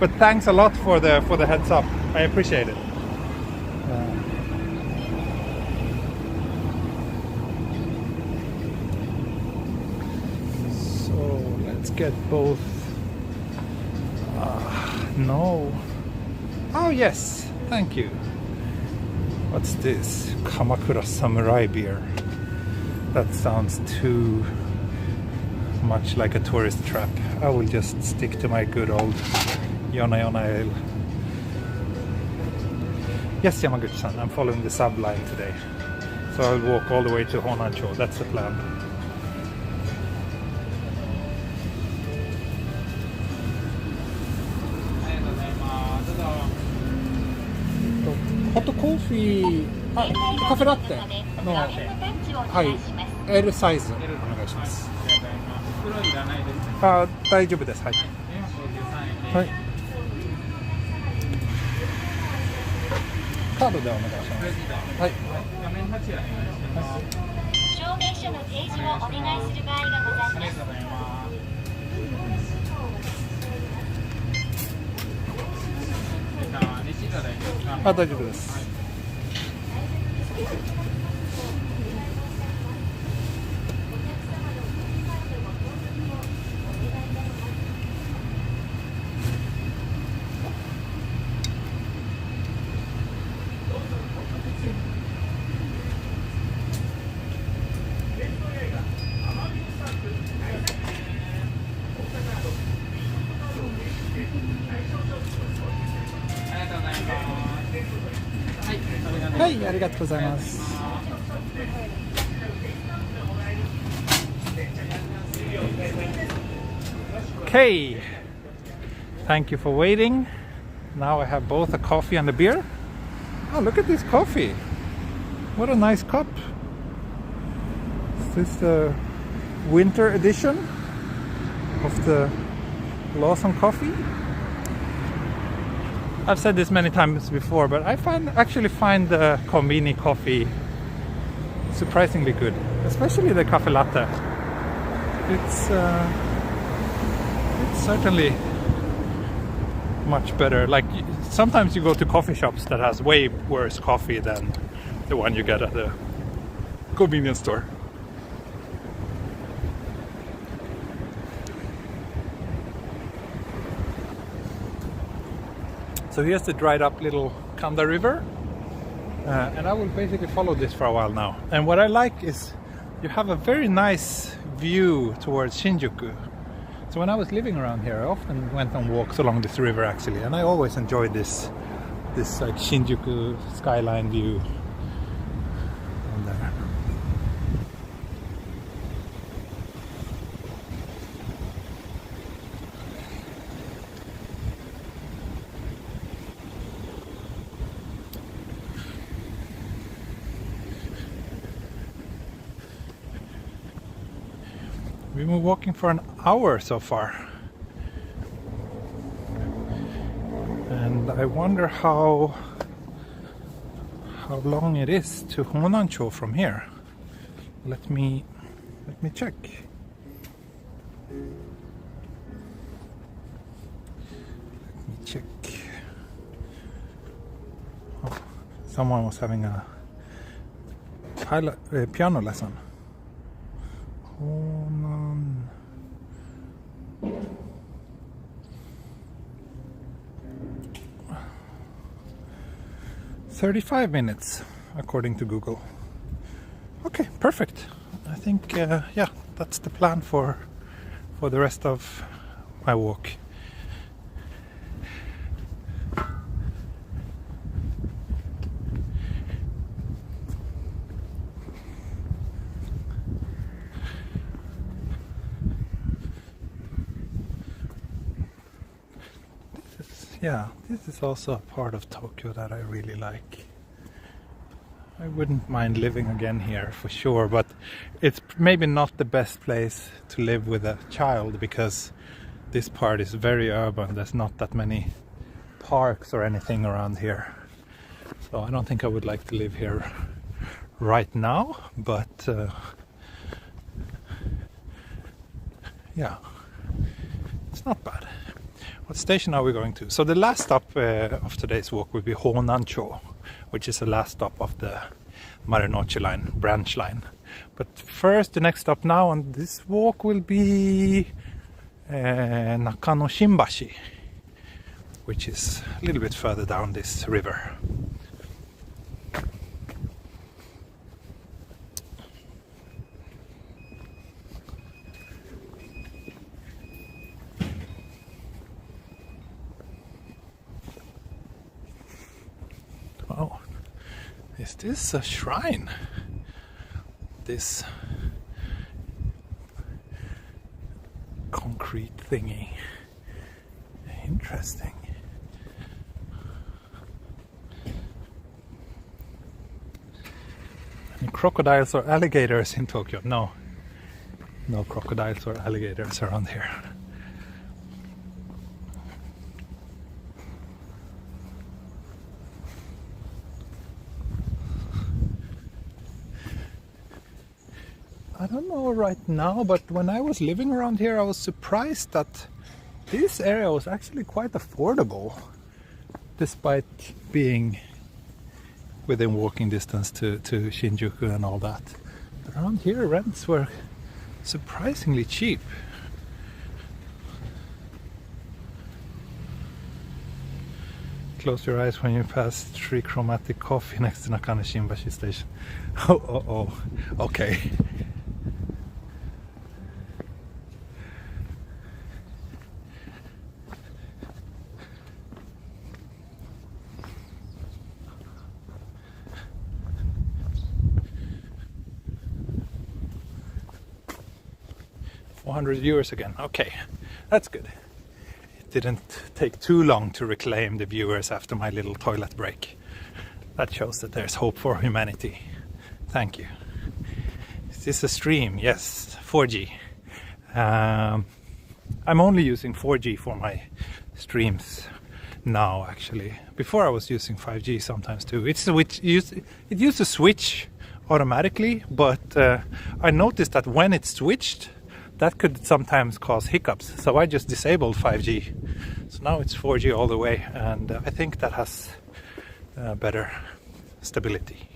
But thanks a lot for the heads up. I appreciate it. So let's get both. No. Oh yes, thank you. What's this? Kamakura Samurai beer. That sounds too much like a tourist trap. I will just stick to my good old Yona Ale. Yes, Yamaguchi-san, I'm following the sub line today. So I'll walk all the way to Honancho. That's the plan. ホットコーヒー、カフェラテの、はい、L サイズお願いします。袋いらないですね。大丈夫です。はい。はい。カードでお願いします。はい。画面8お願いします。証明書の提示をお願いする場合がございます。ありがとうございます。大丈夫です。はい、ありがとうございます。Okay, thank you for waiting. Now I have both a coffee and a beer. Oh, look at this coffee. What a nice cup. Is this the winter edition of the Lawson coffee? I've said this many times before, but I actually find the conveni coffee surprisingly good, especially the cafe latte. It's certainly much better. Like sometimes you go to coffee shops that has way worse coffee than the one you get at the convenience store. So here's the dried up little Kanda River, and I will basically follow this for a while now. And what I like is you have a very nice view towards Shinjuku. So when I was living around here, I often went on walks along this river actually, and I always enjoyed this like Shinjuku skyline view from there. We've been walking for an hour so far, and I wonder how long it is to Honancho from here. Let me check. Oh, someone was having a piano lesson. Honan. 35 minutes according to Google. Okay, perfect. I think yeah, that's the plan for the rest of my walk. Yeah, this is also a part of Tokyo that I really like. I wouldn't mind living again here for sure, but it's maybe not the best place to live with a child because this part is very urban. There's not that many parks or anything around here. So I don't think I would like to live here right now, but yeah, it's not bad. What station are we going to? So the last stop of today's walk will be Honancho, which is the last stop of the Marunouchi line, branch line. But first, the next stop now on this walk will be Nakano Shinbashi, which is a little bit further down this river. Oh, is this a shrine? This concrete thingy. Interesting. Any crocodiles or alligators in Tokyo? No. No crocodiles or alligators around here. I don't know right now, but when I was living around here, I was surprised that this area was actually quite affordable, despite being within walking distance to Shinjuku and all that. Around here, rents were surprisingly cheap. Close your eyes when you pass Three Chromatic Coffee next to Nakano Shinjuku Station. Oh, okay. Viewers again. Okay, that's good. It didn't take too long to reclaim the viewers after my little toilet break. That shows that there's hope for humanity. Thank you. Is this a stream? Yes, 4G. I'm only using 4G for my streams now, actually. Before I was using 5G sometimes too. It used to switch automatically, but I noticed that when it switched, that could sometimes cause hiccups, so I just disabled 5G. So now it's 4G all the way, and I think that has better stability.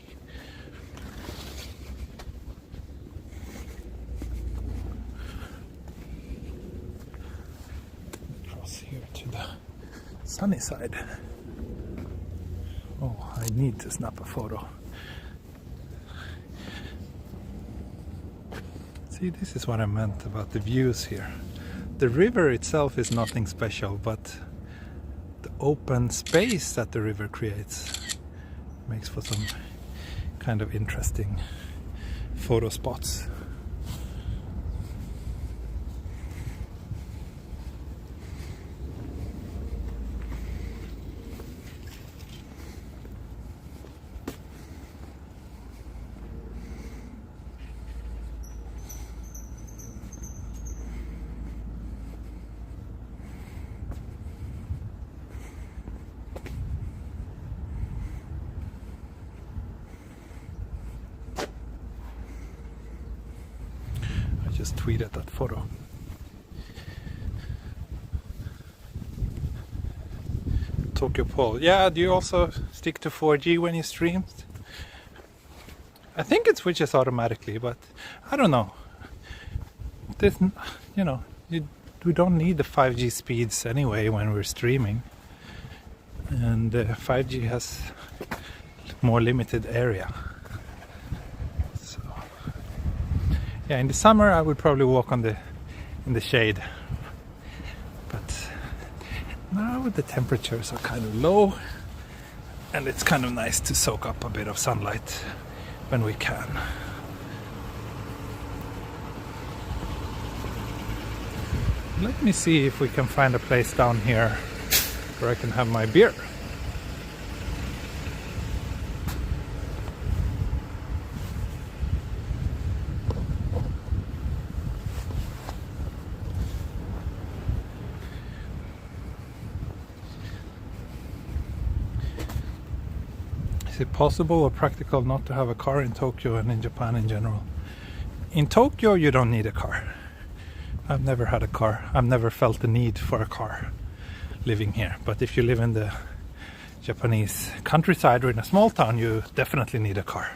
Cross here to the sunny side. Oh, I need to snap a photo. See, this is what I meant about the views here. The river itself is nothing special, but the open space that the river creates makes for some kind of interesting photo spots. Just tweeted that photo. Tokyo Pole. Yeah, do you also stick to 4G when you stream? I think it switches automatically, but I don't know. There's, we don't need the 5G speeds anyway when we're streaming. And 5G has more limited area. Yeah, in the summer I would probably walk in the shade, but now the temperatures are kind of low, and it's kind of nice to soak up a bit of sunlight when we can. Let me see if we can find a place down here where I can have my beer. Is it possible or practical not to have a car in Tokyo and in Japan in general? In Tokyo you don't need a car. I've never had a car. I've never felt the need for a car living here. But if you live in the Japanese countryside or in a small town, you definitely need a car.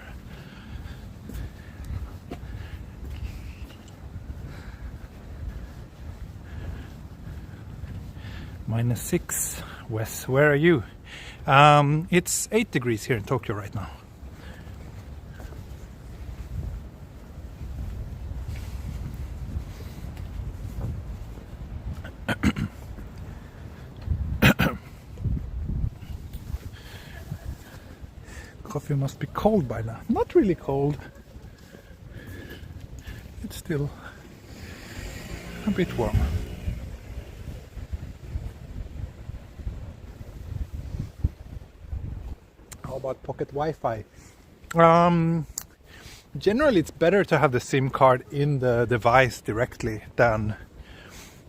-6. Wes, where are you? It's 8 degrees here in Tokyo right now. Coffee must be cold by now. Not really cold. It's still a bit warm. How about pocket Wi-Fi? generally it's better to have the SIM card in the device directly than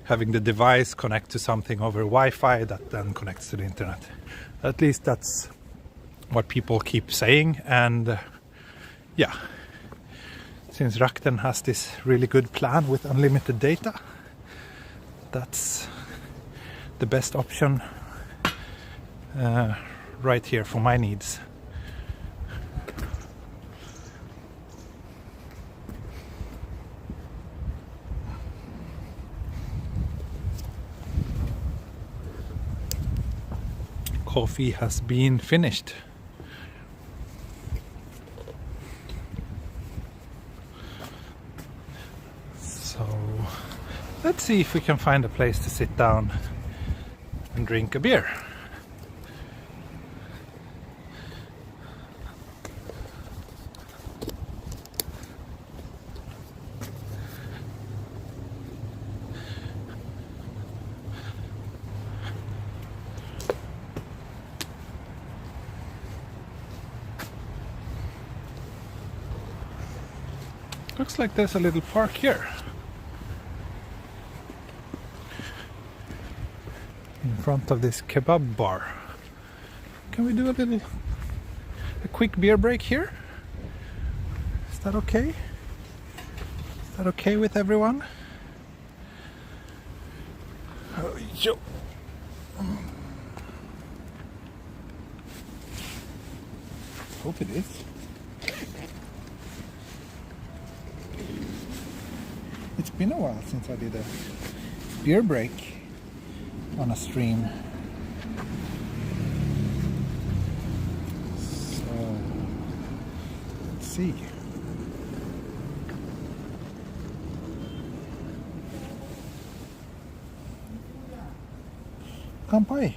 having the device connect to something over Wi-Fi that then connects to the internet. At least that's what people keep saying, and yeah, since Rakuten has this really good plan with unlimited data, that's the best option right here for my needs. Coffee has been finished. So let's see if we can find a place to sit down and drink a beer. Looks like there's a little park here. In front of this kebab bar. Can we do a quick beer break here? Is that okay? Is that okay with everyone? Oh, yo. Hope it is. It's been a while since I did a beer break on a stream. So, let's see. Kanpai.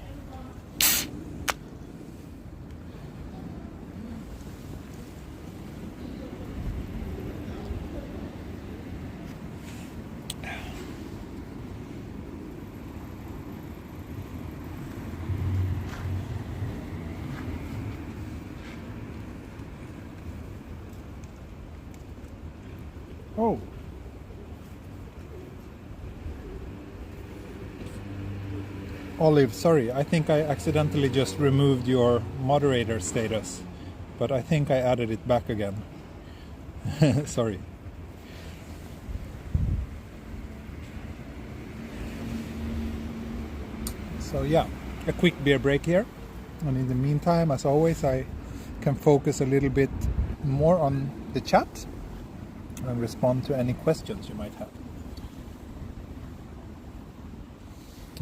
Oh. Olive, sorry, I think I accidentally just removed your moderator status, but I think I added it back again. Sorry. So yeah, a quick beer break here, and in the meantime, as always, I can focus a little bit more on the chat and respond to any questions you might have.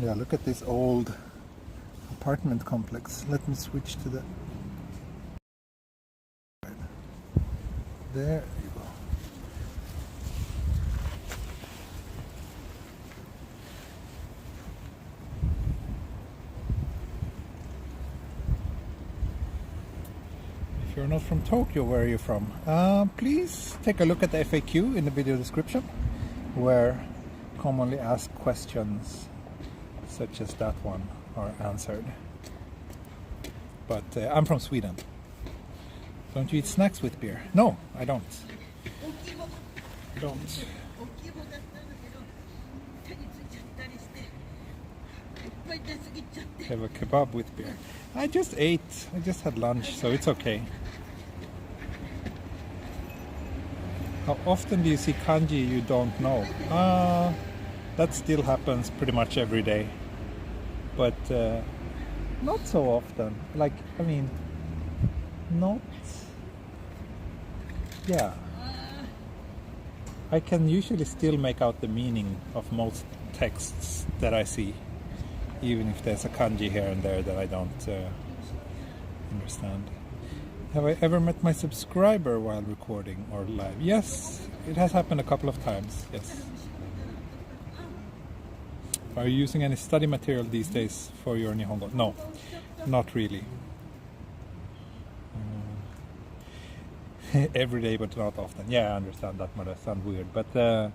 Yeah, look at this old apartment complex. Let me switch to the... There you go. If you're not from Tokyo, where are you from? Please take a look at the FAQ in the video description, where commonly asked questions such as that one are answered. But I'm from Sweden. Don't you eat snacks with beer? No, I don't. Don't. Have a kebab with beer. I just ate. I just had lunch, so it's okay. How often do you see kanji you don't know? That still happens pretty much every day. But not so often. Like, I mean, not... Yeah. I can usually still make out the meaning of most texts that I see, even if there's a kanji here and there that I don't understand. Have I ever met my subscriber while recording or live? Yes, it has happened a couple of times, yes. Are you using any study material these days for your Nihongo? No, not really. Every day, but not often. Yeah, I understand that might sound weird, but I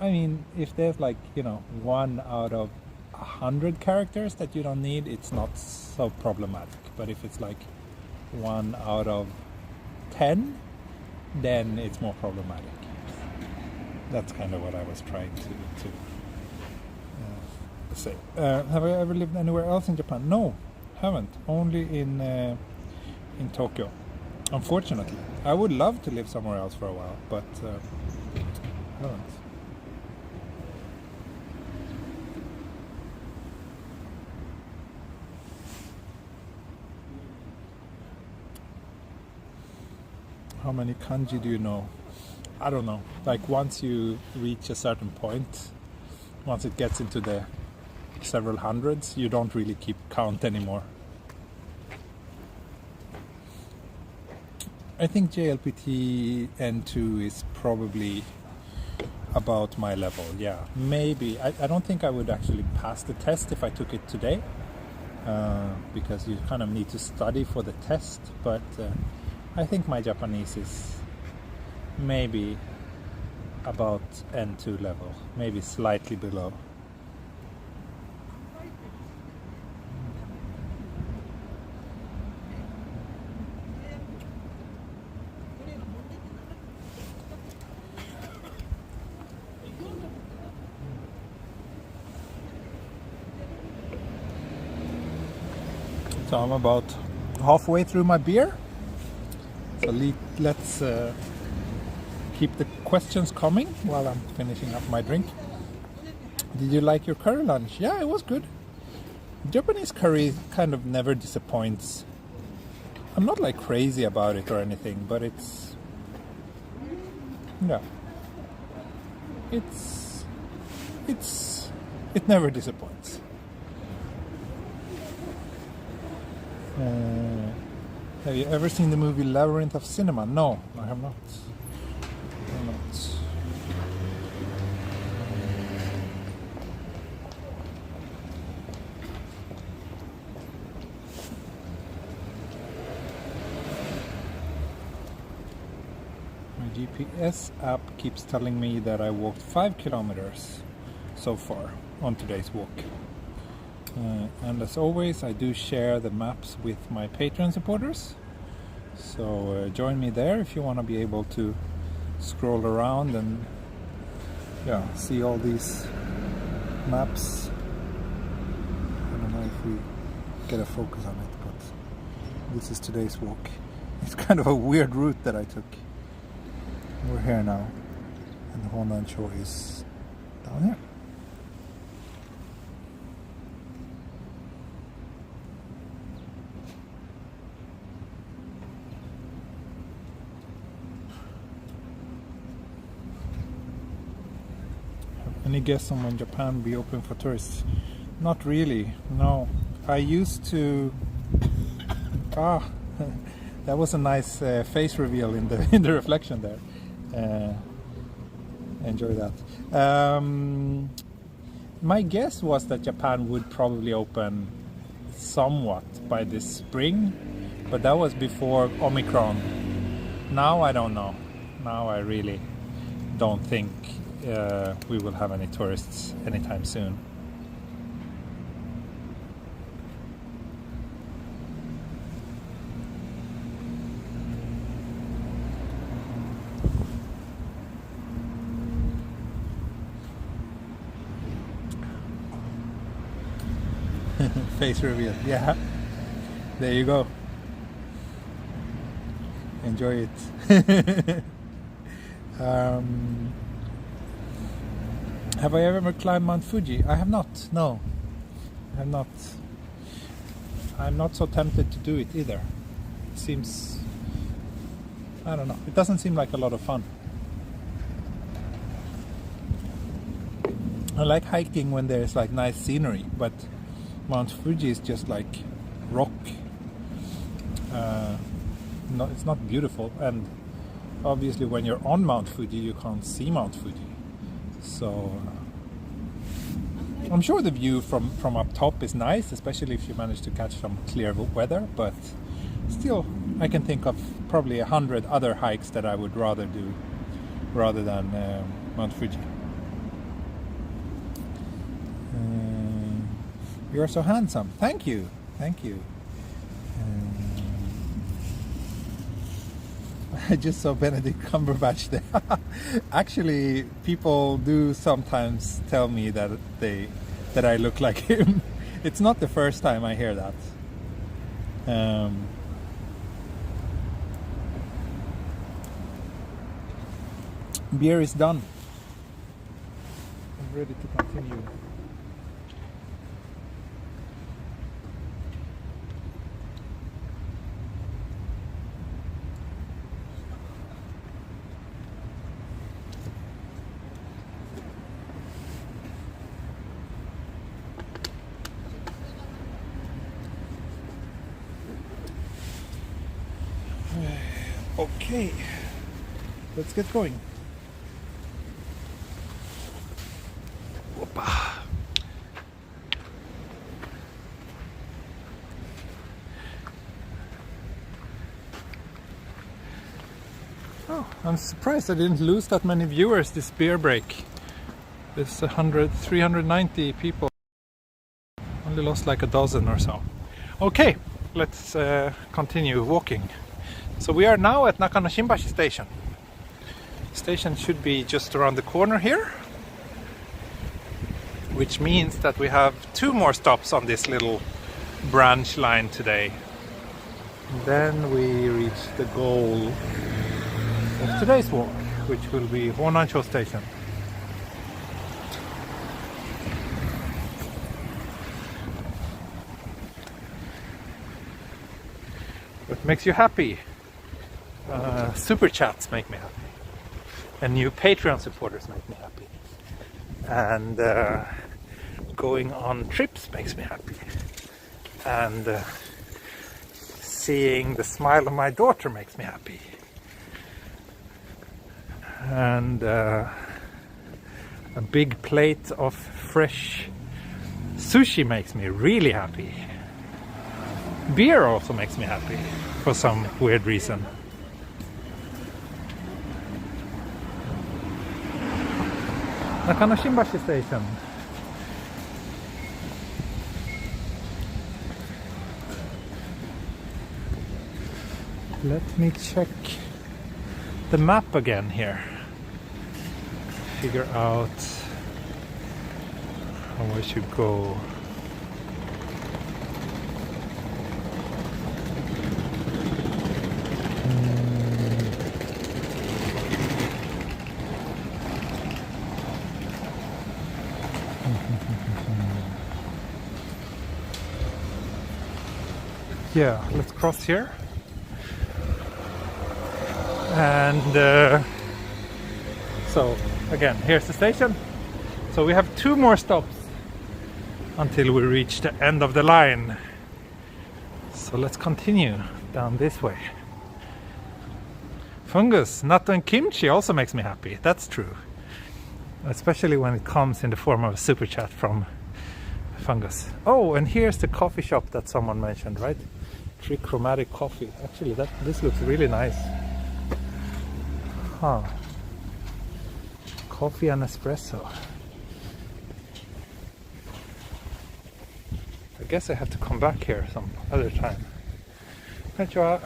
mean, if there's like, you know, 1 out of 100 characters that you don't need, it's not so problematic. But if it's like 1 out of 10, then it's more problematic. That's kind of what I was trying to say. Have I ever lived anywhere else in Japan? No, haven't. Only in Tokyo. Unfortunately, I would love to live somewhere else for a while, but haven't. How many kanji do you know? I don't know. Like once you reach a certain point, once it gets into the several hundreds, you don't really keep count anymore. I think JLPT N2 is probably about my level. Yeah, maybe. I don't think I would actually pass the test if I took it today, because you kind of need to study for the test, but I think my Japanese is maybe about N2 level, maybe slightly below. So I'm about halfway through my beer. So let's keep the questions coming while I'm finishing up my drink. Did you like your curry lunch? Yeah, it was good. Japanese curry kind of never disappoints. I'm not like crazy about it or anything, but it's, yeah, it never disappoints. Have you ever seen the movie Labyrinth of Cinema? No, I have not. My GPS app keeps telling me that I walked 5 kilometers so far on today's walk. And as always, I do share the maps with my Patreon supporters. So join me there if you want to be able to scroll around and see all these maps. I don't know if we get a focus on it, but this is today's walk. It's kind of a weird route that I took. We're here now, and Honancho is down here. Any guess on when Japan will be open for tourists? Not really, no. I used to... that was a nice face reveal in the reflection there. Enjoy that. My guess was that Japan would probably open somewhat by this spring, but that was before Omicron. Now I don't know. Now I really don't think we will have any tourists anytime soon. Face reveal, yeah. There you go. Enjoy it. Have I ever climbed Mount Fuji? I have not, no. I have not. I'm not so tempted to do it either. It seems, I don't know, it doesn't seem like a lot of fun. I like hiking when there's like nice scenery, but Mount Fuji is just like rock. No, it's not beautiful, and obviously when you're on Mount Fuji you can't see Mount Fuji. So I'm sure the view from up top is nice, especially if you manage to catch some clear weather, but still I can think of probably 100 other hikes that I would rather do rather than Mount Fuji. You're so handsome. Thank you. Thank you. I just saw Benedict Cumberbatch there. Actually, people do sometimes tell me that I look like him. It's not the first time I hear that. Beer is done. I'm ready to continue. Okay, let's get going. Whoopa. Oh, I'm surprised I didn't lose that many viewers this beer break. There's 390 people. Only lost like a dozen or so. Okay, let's continue walking. So we are now at Shinjuku Station. Station should be just around the corner here, which means that we have 2 more stops on this little branch line today. And then we reach the goal of today's walk, which will be Honancho Station. What makes you happy? Super chats make me happy, and new Patreon supporters make me happy, and going on trips makes me happy, and seeing the smile of my daughter makes me happy, and a big plate of fresh sushi makes me really happy. Beer also makes me happy for some weird reason. Shinjuku Station. Let me check the map again here. Figure out how I should go. Yeah, let's cross here. And so again, here's the station. So we have 2 more stops until we reach the end of the line. So let's continue down this way. Fungus, natto and kimchi also makes me happy. That's true. Especially when it comes in the form of a super chat from Fungus. Oh, and here's the coffee shop that someone mentioned, right? Trichromatic coffee. Actually, this looks really nice. Huh. Coffee and espresso. I guess I have to come back here some other time. Konnichiwa.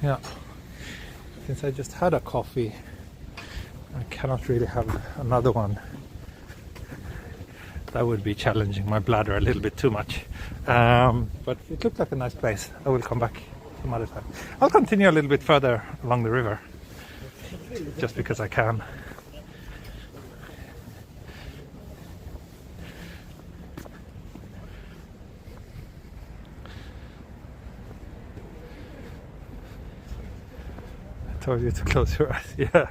Yeah. Since I just had a coffee, I cannot really have another one. That would be challenging my bladder a little bit too much. But it looked like a nice place. I will come back some other time. I'll continue a little bit further along the river, just because I can. I told you to close your eyes. Yeah.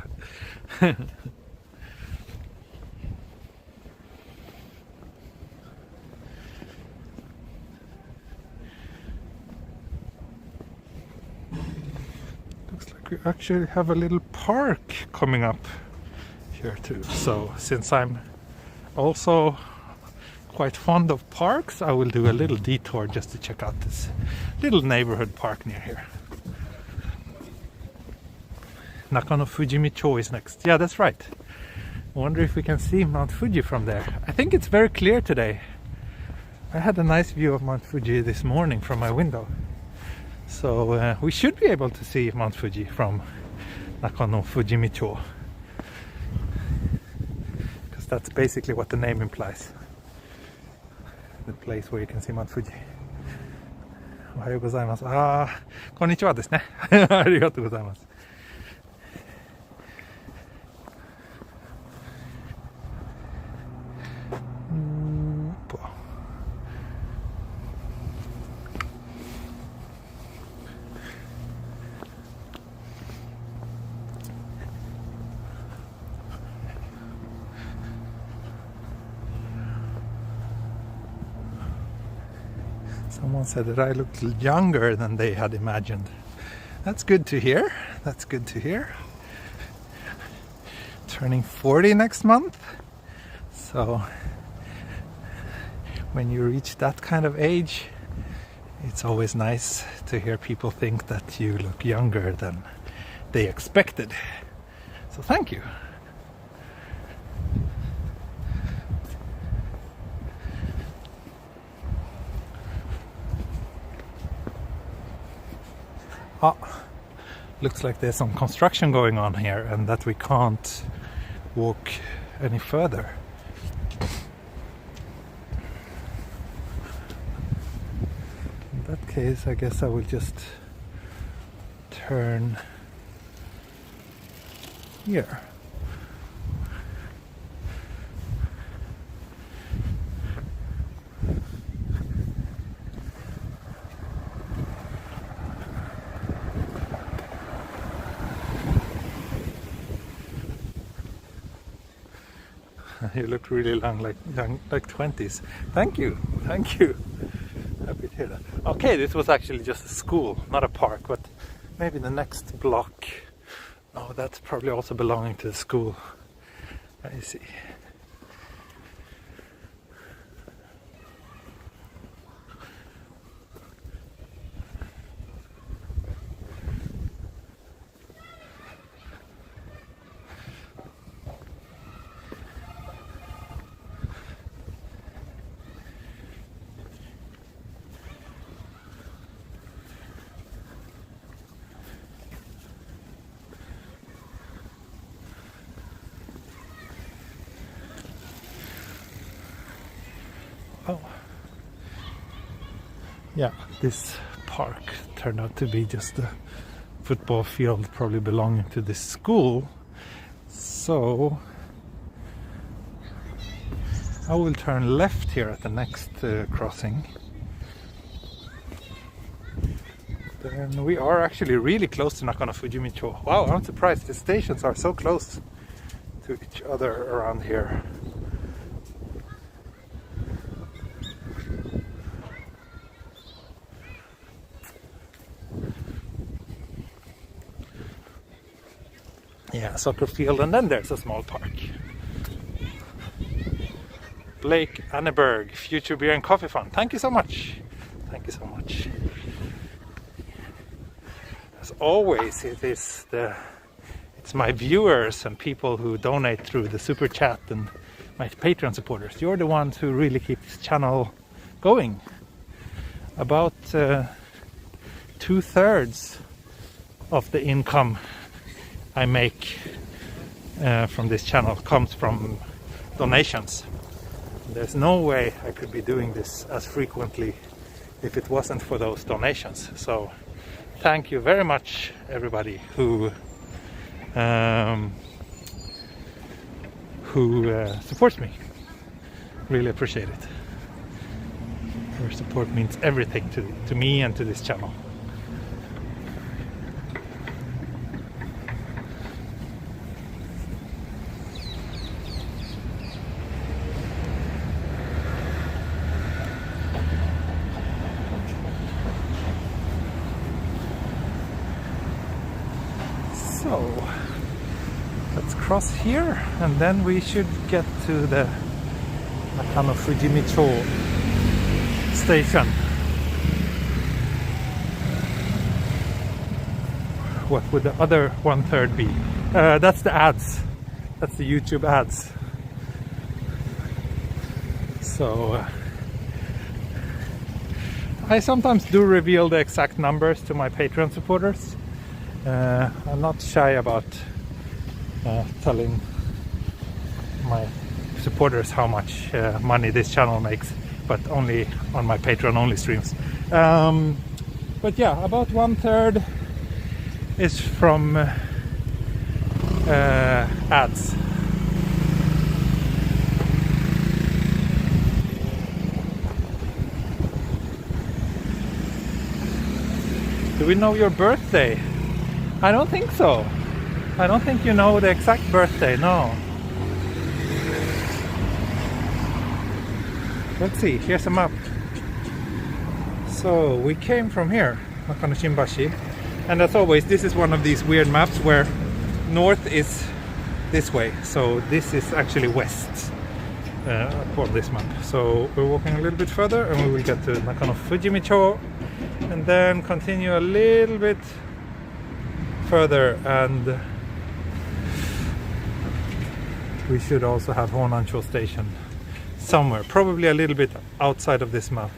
We actually have a little park coming up here too. So since I'm also quite fond of parks, I will do a little detour just to check out this little neighborhood park near here. Nakano Fujimicho is next. Yeah, that's right. I wonder if we can see Mount Fuji from there. I think it's very clear today. I had a nice view of Mount Fuji this morning from my window. So we should be able to see Mount Fuji from Nakano Fujimicho. Because that's basically what the name implies. The place where you can see Mount Fuji. おはようございます。こんにちはですね。ありがとうございます。Someone said that I looked younger than they had imagined. That's good to hear. That's good to hear. Turning 40 next month. So when you reach that kind of age, it's always nice to hear people think that you look younger than they expected. So thank you. Looks like there's some construction going on here and that we can't walk any further. In that case, I guess I will just turn here. You look really young, like 20s. Thank you. Happy to hear that. Okay, this was actually just a school, not a park, but maybe the next block. Oh, that's probably also belonging to the school. I see. Oh, yeah, this park turned out to be just a football field, probably belonging to this school. So I will turn left here at the next crossing. Then we are actually really close to Nakano Fujimicho. Wow, I'm surprised the stations are so close to each other around here. Yeah, soccer field, and then there's a small park. Blake Anneberg, Future Beer and Coffee Fund. Thank you so much. Thank you so much. As always, it's my viewers and people who donate through the super chat and my Patreon supporters. You're the ones who really keep this channel going. About 2/3 of the income I make from this channel comes from donations. There's no way I could be doing this as frequently if it wasn't for those donations. So thank you very much, everybody who supports me. Really appreciate it. Your support means everything to me and to this channel. So let's cross here and then we should get to the Nakano Fujimicho station. What would the other 1/3 be? That's the ads. That's the YouTube ads. So I sometimes do reveal the exact numbers to my Patreon supporters. I'm not shy about telling my supporters how much money this channel makes, but only on my Patreon only streams. But yeah, about 1/3 is from ads. Do we know your birthday? I don't think so. I don't think you know the exact birthday, no. Let's see, here's a map. So we came from here, Nakano-Shinbashi, and as always, this is one of these weird maps where north is this way, so this is actually west for this map. So we're walking a little bit further and we will get to Nakano Fujimicho, and then continue a little bit further, and we should also have Honancho Station somewhere, probably a little bit outside of this map.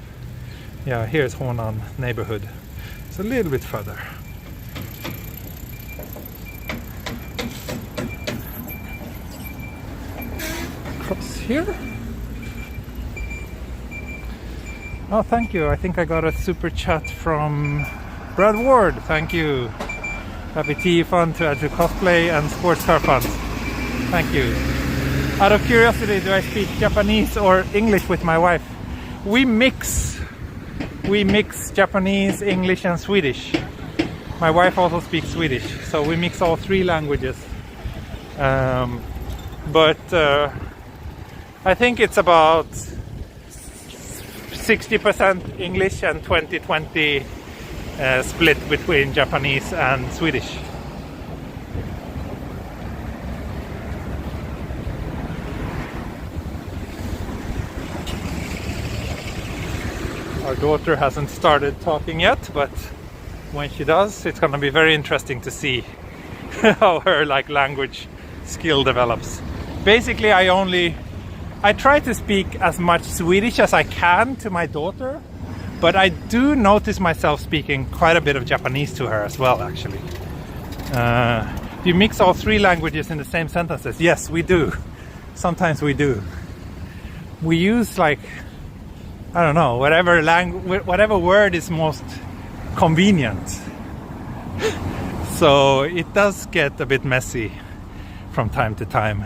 Yeah, here's Honan neighborhood. It's a little bit further. Across here. Oh, thank you. I think I got a super chat from Brad Ward. Thank you. Happy tea fun to add to cosplay and sports car fun. Thank you. Out of curiosity, do I speak Japanese or English with my wife? We mix Japanese, English and Swedish. My wife also speaks Swedish, so we mix all three languages. But I think it's about 60% English and 20-20 split between Japanese and Swedish. Our daughter hasn't started talking yet, but when she does, it's gonna be very interesting to see how her language skill develops. Basically, I try to speak as much Swedish as I can to my daughter, but I do notice myself speaking quite a bit of Japanese to her as well, actually. Do you mix all three languages in the same sentences? Yes, we do. Sometimes we do. We use I don't know, whatever word is most convenient. So it does get a bit messy from time to time.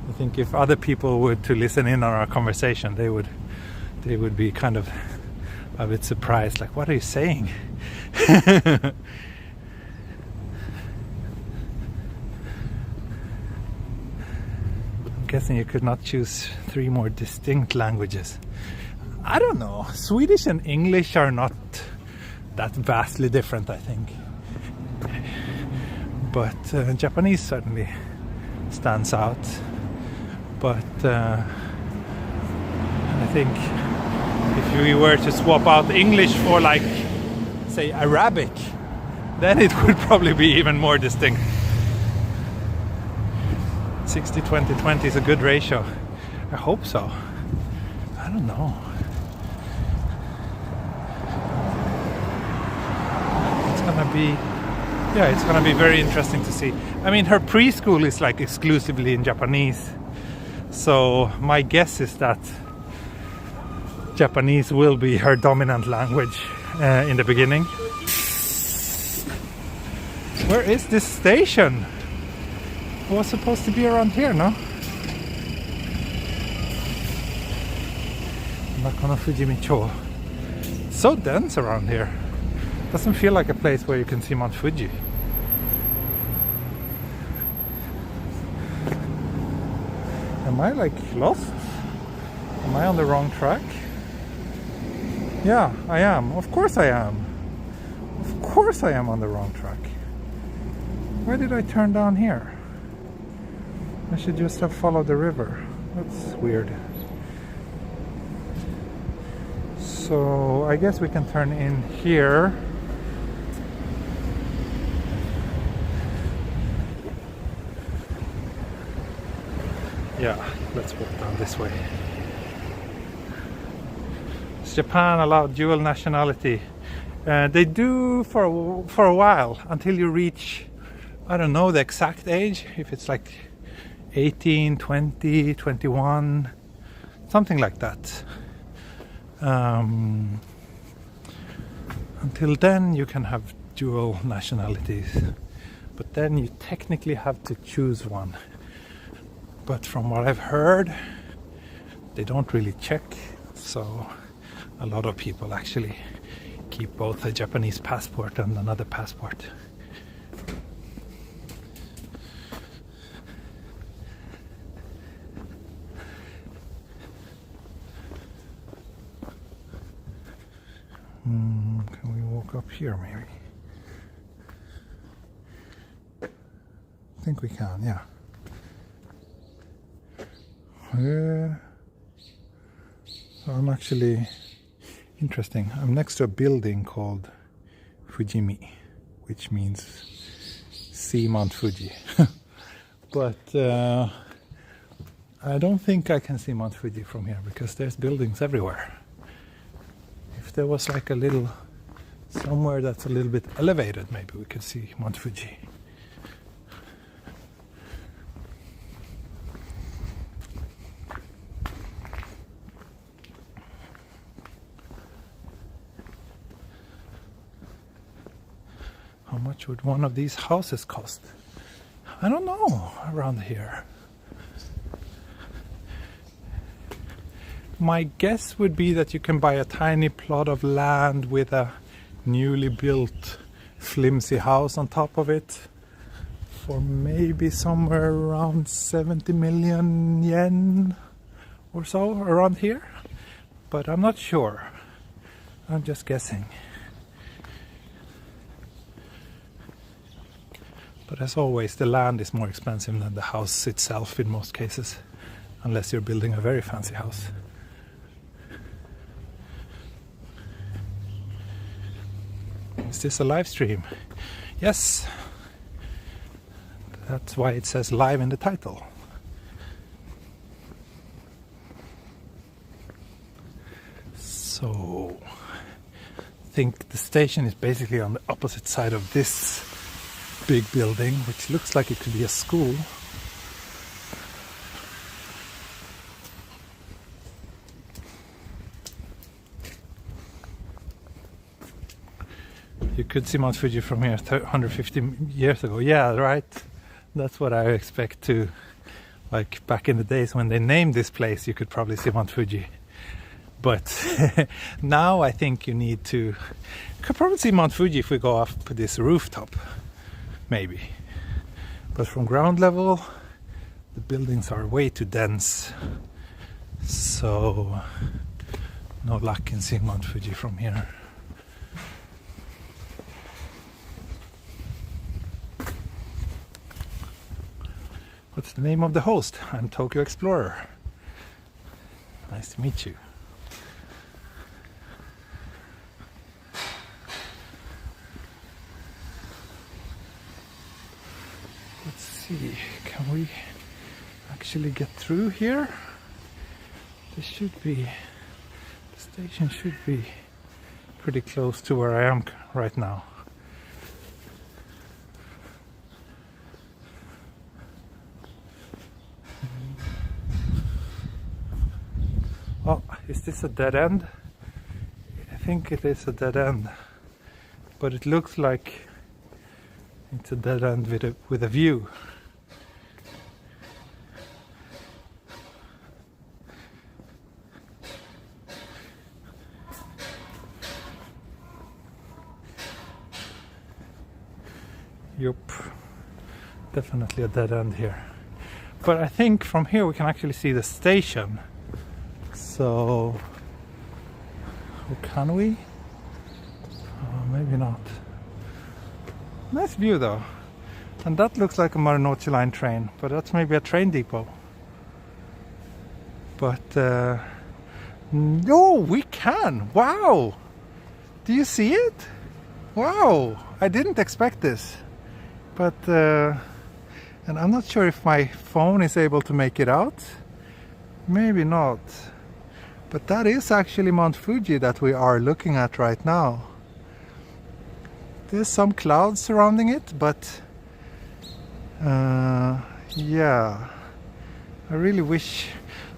I think if other people were to listen in on our conversation, they would be kind of a bit surprised, like, what are you saying? I'm guessing you could not choose 3 more distinct languages. I don't know. Swedish and English are not that vastly different, I think. But Japanese certainly stands out. But I think if we were to swap out English for say Arabic, then it would probably be even more distinct. 60-20-20 is a good ratio. I hope so. I don't know. It's gonna be very interesting to see. I mean, her preschool is exclusively in Japanese, so my guess is that Japanese will be her dominant language in the beginning. Where is this station? It was supposed to be around here, no? Nakano Fujimicho. It's so dense around here. Doesn't feel like a place where you can see Mount Fuji. Am I lost? Am I on the wrong track? Yeah, I am. Of course I am. Of course I am on the wrong track. Why did I turn down here? I should just have followed the river. That's weird. So I guess we can turn in here. Yeah, let's walk down this way. Does Japan allow dual nationality? They do for a while, until you reach, I don't know the exact age, if it's like 18, 20, 21, something like that. Until then you can have dual nationalities, but then you technically have to choose one. But from what I've heard, they don't really check, so a lot of people actually keep both a Japanese passport and another passport. Can we walk up here maybe? I think we can, yeah. So I'm actually interesting. I'm next to a building called Fujimi, which means see Mount Fuji. But I don't think I can see Mount Fuji from here because there's buildings everywhere. If there was like a little somewhere that's a little bit elevated, maybe we could see Mount Fuji. How much would one of these houses cost? I don't know, around here. My guess would be that you can buy a tiny plot of land with a newly built flimsy house on top of it for maybe somewhere around 70 million yen or so, around here. But I'm not sure. I'm just guessing. But as always, the land is more expensive than the house itself in most cases, unless you're building a very fancy house. Is this a live stream? Yes. That's why it says live in the title. So, I think the station is basically on the opposite side of this big building, which looks like it could be a school. You could see Mount Fuji from here 150 years ago. Yeah, right. That's what I expect to. Like back in the days when they named this place, you could probably see Mount Fuji. But now I think you could probably see Mount Fuji if we go up this rooftop. Maybe. But from ground level, the buildings are way too dense. So, no luck in seeing Mount Fuji from here. What's the name of the host? I'm Tokyo Explorer. Nice to meet you. Let's see, can we actually get through here? The station should be pretty close to where I am right now. Oh, is this a dead end? I think it is a dead end, but it looks like it's a dead end with a view. Yup, definitely a dead end here. But I think from here we can actually see the station. So, or can we? Maybe not. Nice view though. And that looks like a Marunouchi line train, but that's maybe a train depot. But, no, we can! Wow! Do you see it? Wow! I didn't expect this. But, and I'm not sure if my phone is able to make it out. Maybe not. But that is actually Mount Fuji that we are looking at right now. There's some clouds surrounding it, but yeah, I really wish.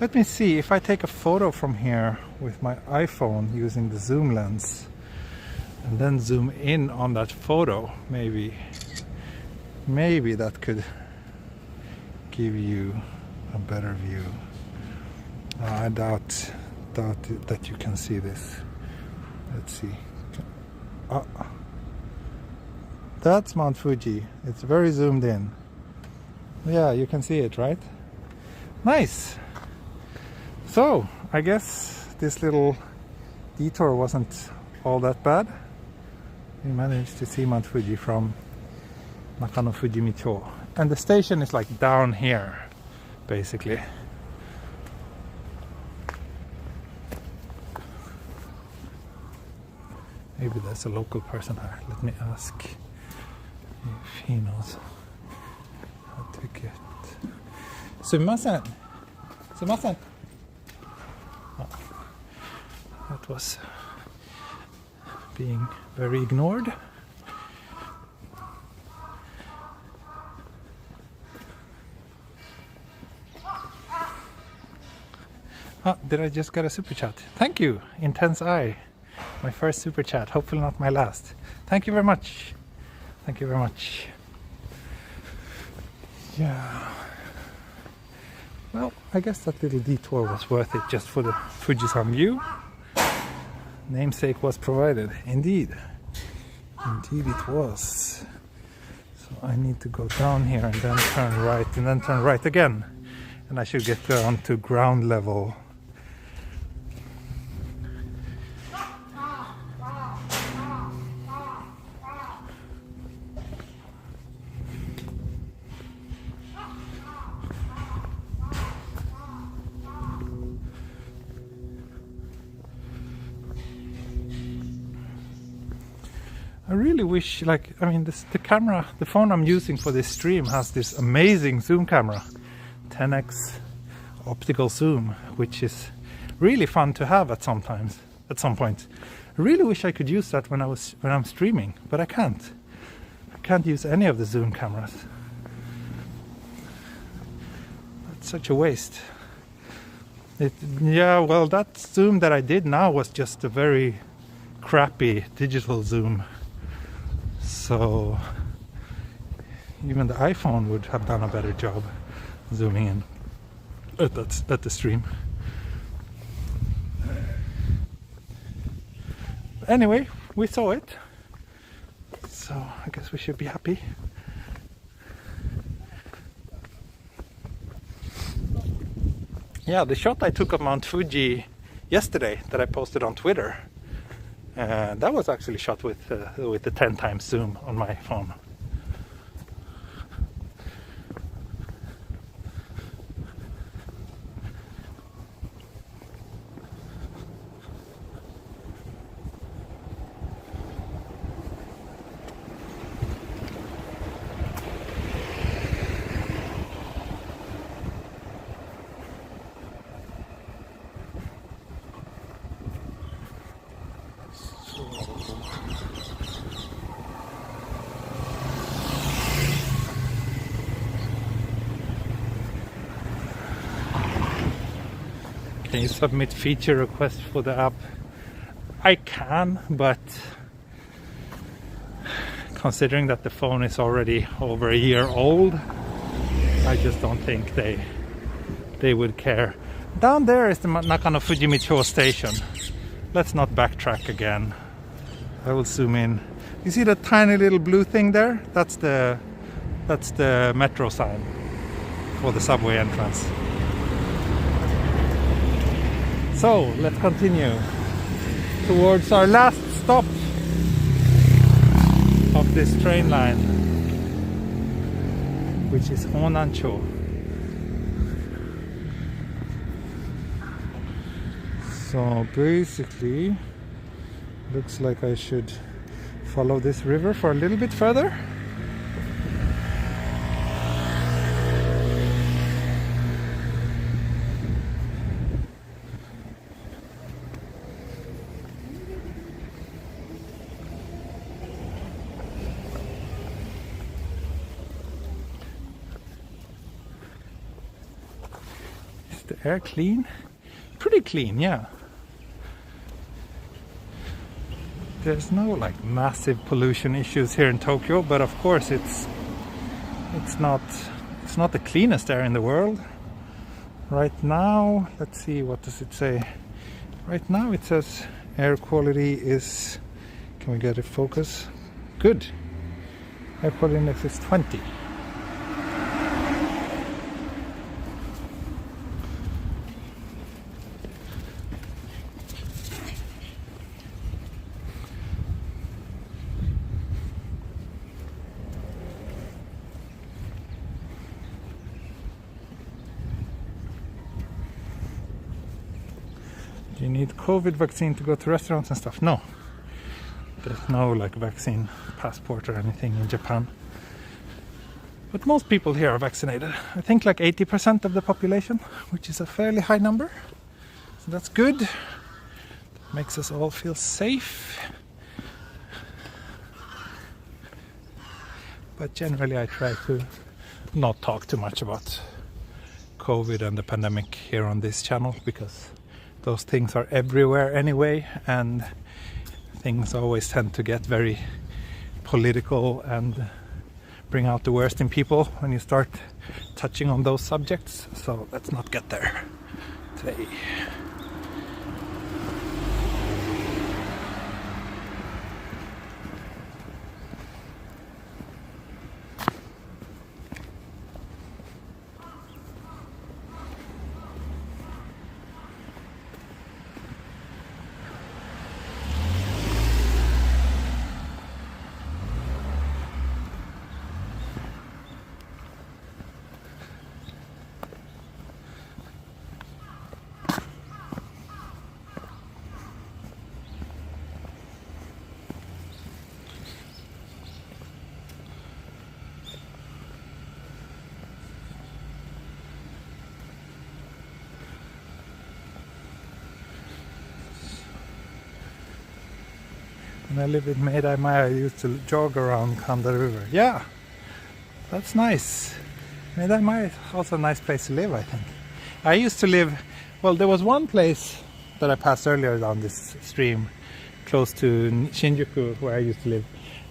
Let me see if I take a photo from here with my iPhone using the zoom lens and then zoom in on that photo. Maybe that could give you a better view. I doubt that you can see this. Let's see. That's Mount Fuji. It's very zoomed in. Yeah, you can see it, right? Nice. So, I guess this little detour wasn't all that bad. We managed to see Mount Fuji from Nakano Fujimicho. And the station is like down here, basically. Maybe there's a local person here. Let me ask if he knows how to get. Sumimasen. Sumimasen. Oh, that was being very ignored. Did I just get a super chat? Thank you, Intense Eye. My first super chat, hopefully not my last. Thank you very much. Thank you very much. Yeah. Well, I guess that little detour was worth it just for the Fujisan view. Namesake was provided. Indeed. Indeed it was. So I need to go down here and then turn right and then turn right again. And I should get down to ground level. I really wish, the camera, the phone I'm using for this stream has this amazing zoom camera, 10x optical zoom, which is really fun to have at some point. I really wish I could use that when I'm streaming, but I can't. I can't use any of the zoom cameras. That's such a waste. That zoom that I did now was just a very crappy digital zoom. So even the iPhone would have done a better job zooming in at the stream. Anyway, we saw it, so I guess we should be happy. Yeah, the shot I took of Mount Fuji yesterday that I posted on Twitter, that was actually shot with the 10 times zoom on my phone. Can you submit feature requests for the app? I can, but considering that the phone is already over a year old, I just don't think they would care. Down there is the Nakano Fujimicho Station. Let's not backtrack again. I will zoom in. You see the tiny little blue thing there? That's the metro sign for the subway entrance. So let's continue towards our last stop of this train line, which is Honancho. So basically, looks like I should follow this river for a little bit further. Air clean? Pretty clean, yeah. There's no like massive pollution issues here in Tokyo, but of course it's not the cleanest air in the world. Right now, let's see, what does it say? Right now it says air quality is, can we get it focus? Good. Air quality index is 20. You need COVID vaccine to go to restaurants and stuff? No. There's no like vaccine passport or anything in Japan. But most people here are vaccinated. I think like 80% of the population, which is a fairly high number. So that's good. That makes us all feel safe. But generally I try to not talk too much about COVID and the pandemic here on this channel, because those things are everywhere anyway, and things always tend to get very political and bring out the worst in people when you start touching on those subjects. So let's not get there today. When I lived in Meidai-Maya, I used to jog around Kanda River. Yeah, that's nice. Meidai-Maya is also a nice place to live, I think. I used to live, well, there was one place that I passed earlier down this stream, close to Shinjuku, where I used to live.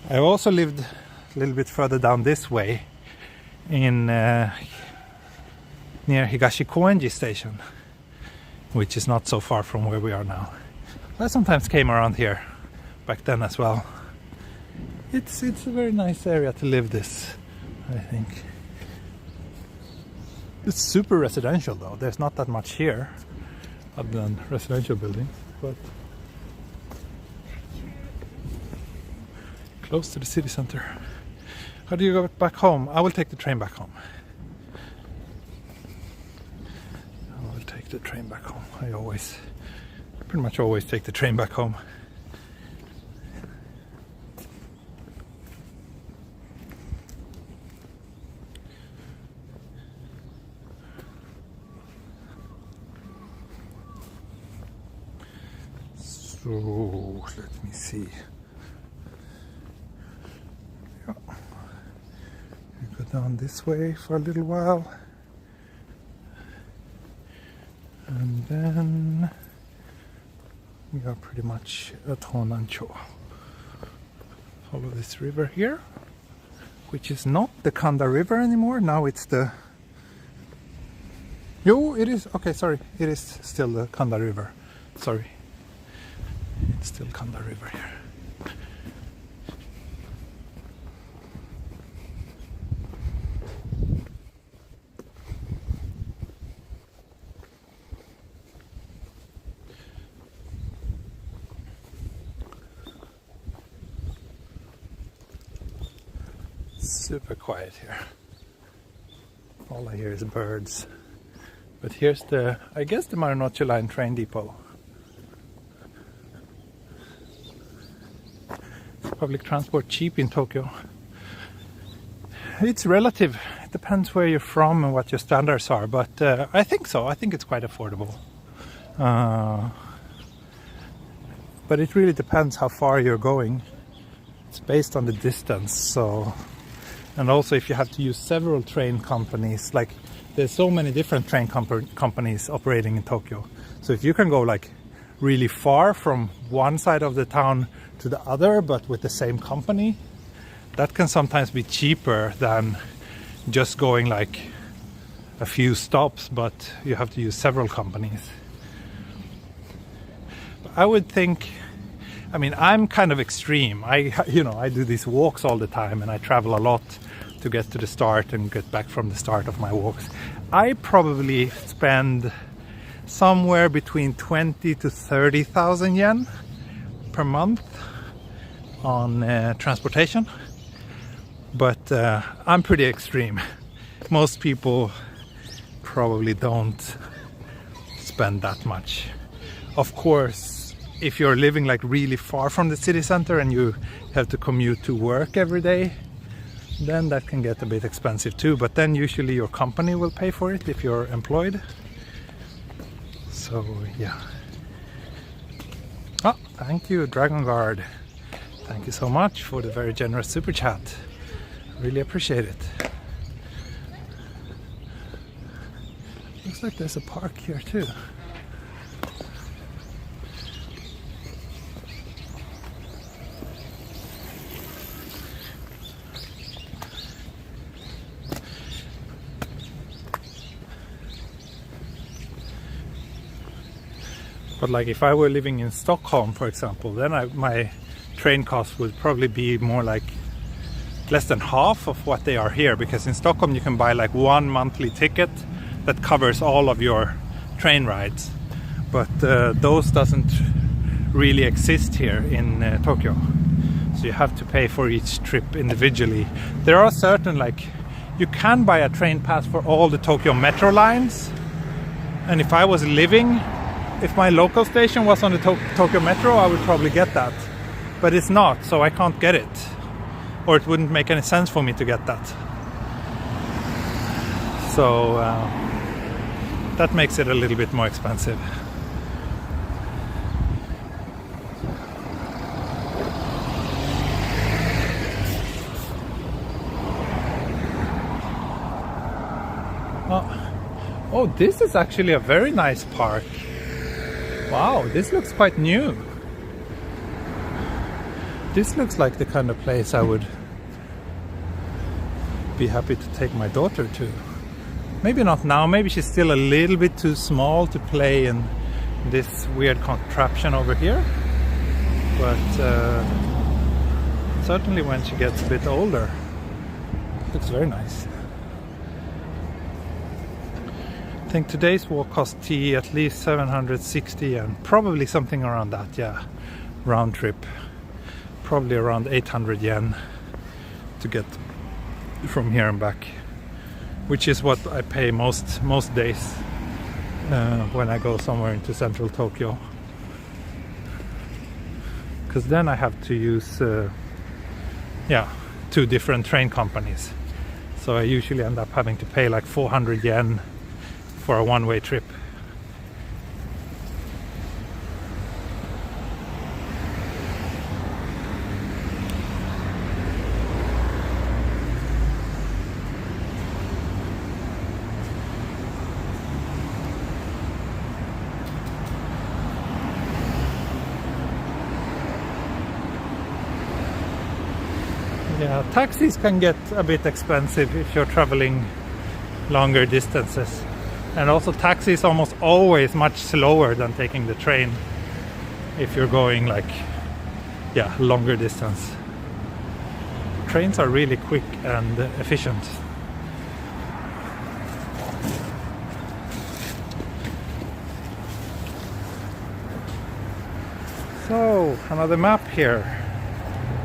I also lived a little bit further down this way, in near Higashi Koenji Station, which is not so far from where we are now. I sometimes came around here back then as well. It's a very nice area to live this, I think. It's super residential though. There's not that much here other than residential buildings, but close to the city center. How do you go back home? I will take the train back home. I will take the train back home. I pretty much always take the train back home. So let me see. Yeah. We go down this way for a little while, and then we are pretty much at Honancho. Follow this river here, which is not the Kanda River anymore. Now it's the... Yo, it is. Okay, sorry. It is still the Kanda River. Sorry. It's still Kanda River here. Super quiet here. All I hear is birds. But here's the, I guess, the Marunouchi line train depot. Public transport cheap in Tokyo? It's relative. It depends where you're from and what your standards are, but I think so. I think it's quite affordable. But it really depends how far you're going. It's based on the distance, so... And also if you have to use several train companies, like there's so many different train companies operating in Tokyo. So if you can go like really far from one side of the town to the other, but with the same company, that can sometimes be cheaper than just going like a few stops, but you have to use several companies. But I would think, I mean, I'm kind of extreme. I do these walks all the time, and I travel a lot to get to the start and get back from the start of my walks. I probably spend somewhere between 20 to 30,000 yen per month on transportation. But I'm pretty extreme. Most people probably don't spend that much. Of course, if you're living like really far from the city center and you have to commute to work every day, then that can get a bit expensive too. But then usually your company will pay for it if you're employed. So yeah. Oh, thank you, Dragon Guard. Thank you so much for the very generous super chat. Really appreciate it. Looks like there's a park here too. But like if I were living in Stockholm, for example, then my train cost would probably be more like less than half of what they are here, because in Stockholm you can buy like one monthly ticket that covers all of your train rides, but those doesn't really exist here in Tokyo, so you have to pay for each trip individually. There are certain, like, you can buy a train pass for all the Tokyo metro lines, and if my local station was on the Tokyo metro, I would probably get that, but it's not, so I can't get it. Or it wouldn't make any sense for me to get that. So that makes it a little bit more expensive. Oh, this is actually a very nice park. Wow, this looks quite new. This looks like the kind of place I would be happy to take my daughter to. Maybe not now, maybe she's still a little bit too small to play in this weird contraption over here. But certainly when she gets a bit older, it looks very nice. I think today's walk cost tea at least 760 and probably something around that, yeah, round trip. Probably around 800 yen to get from here and back, which is what I pay most days when I go somewhere into central Tokyo, because then I have to use 2 different train companies, so I usually end up having to pay like 400 yen for a one-way trip. Yeah, taxis can get a bit expensive if you're traveling longer distances. And also taxi is almost always much slower than taking the train if you're going like, longer distance. Trains are really quick and efficient. So, another map here.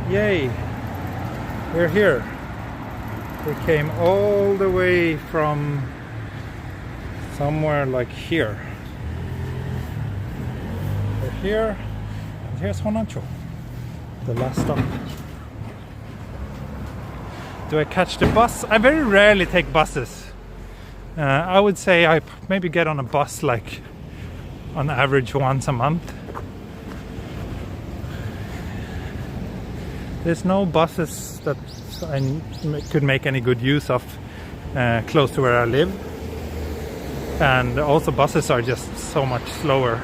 Yay! We're here. We came all the way from somewhere like here. We're here, and here's Honancho, the last stop. Do I catch the bus? I very rarely take buses. I would say I maybe get on a bus like on average once a month. There's no buses that I could make any good use of close to where I live. And also buses are just so much slower.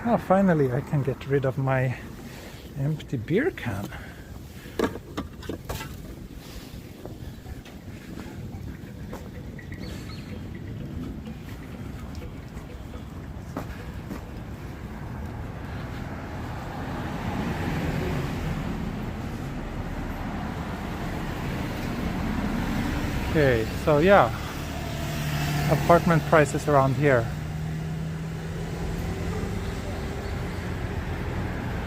Oh, finally I can get rid of my empty beer can. Okay, so yeah, apartment prices around here.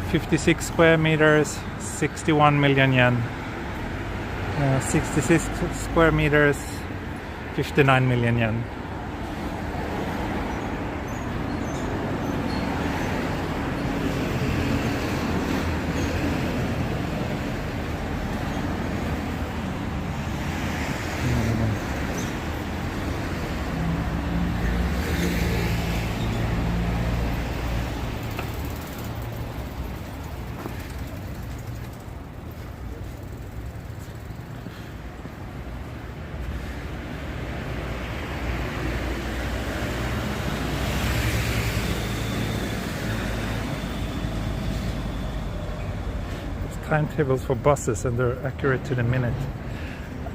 56 square meters, 61 million yen. 66 square meters, 59 million yen. Timetables for buses, and they're accurate to the minute.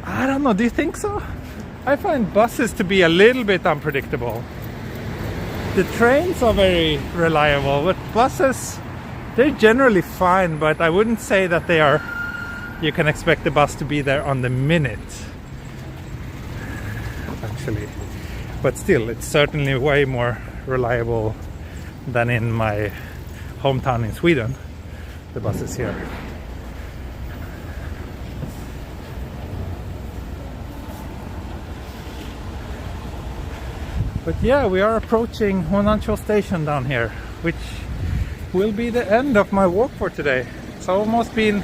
I don't know, do you think so? I find buses to be a little bit unpredictable. The trains are very reliable, but buses, they're generally fine, but I wouldn't say that they are, you can expect the bus to be there on the minute, actually. But still, it's certainly way more reliable than in my hometown in Sweden, the buses here. But yeah, we are approaching Honancho Station down here, which will be the end of my walk for today. It's almost been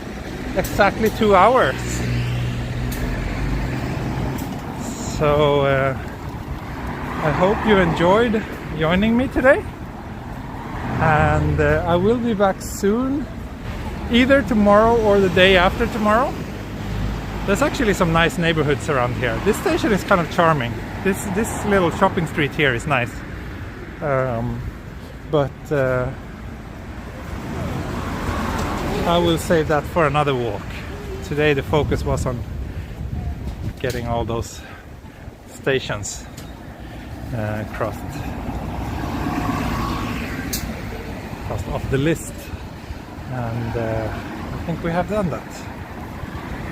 exactly 2 hours. So I hope you enjoyed joining me today. And I will be back soon, either tomorrow or the day after tomorrow. There's actually some nice neighborhoods around here. This station is kind of charming. This little shopping street here is nice, but I will save that for another walk. Today the focus was on getting all those stations crossed off the list, and I think we have done that.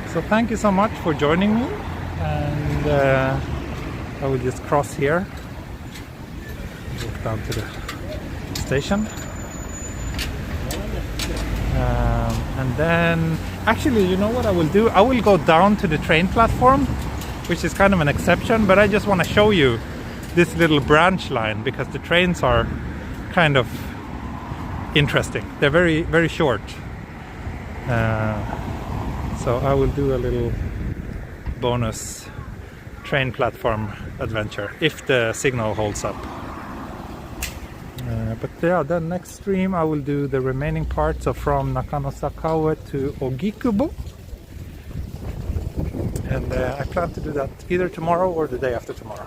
So thank you so much for joining me, and I will just cross here, walk down to the station, and then actually, you know what I will do? I will go down to the train platform, which is kind of an exception, but I just want to show you this little branch line because the trains are kind of interesting. They're very, very short, so I will do a little bonus train platform adventure if the signal holds up. But yeah, then next stream I will do the remaining parts, so from Nakanosakawa to Ogikubo, and I plan to do that either tomorrow or the day after tomorrow.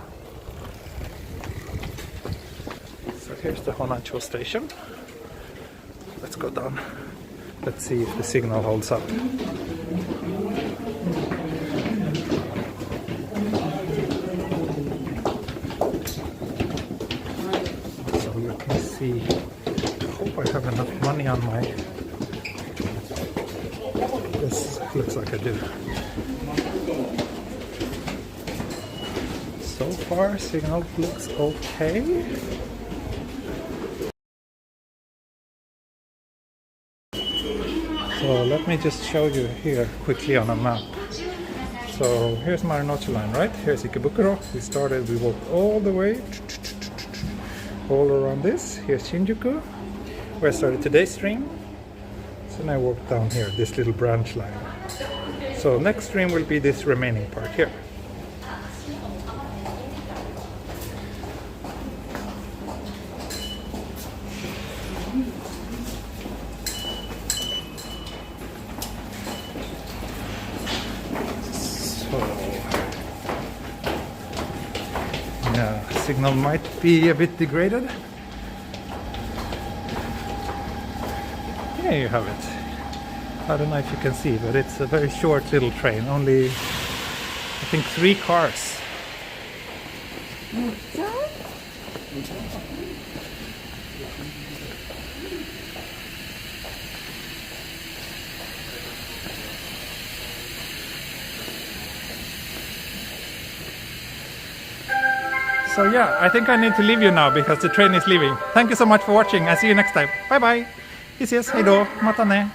So here's the Honancho station. Let's go down. Let's see if the signal holds up. See, I hope I have enough money on my, this looks like I do. So far signal looks okay. So let me just show you here quickly on a map. So here's Marunouchi line, right? Here's Ikebukuro. We walked all the way all around this. Here's Shinjuku, where I started today's stream. So now I walk down here, this little branch line. So next stream will be this remaining part here. Yeah, signal might be a bit degraded. There you have it. I don't know if you can see, but it's a very short little train. Only, I think, 3 cars. So yeah, I think I need to leave you now because the train is leaving. Thank you so much for watching. I'll see you next time. Bye bye. This is Heido. Mata ne.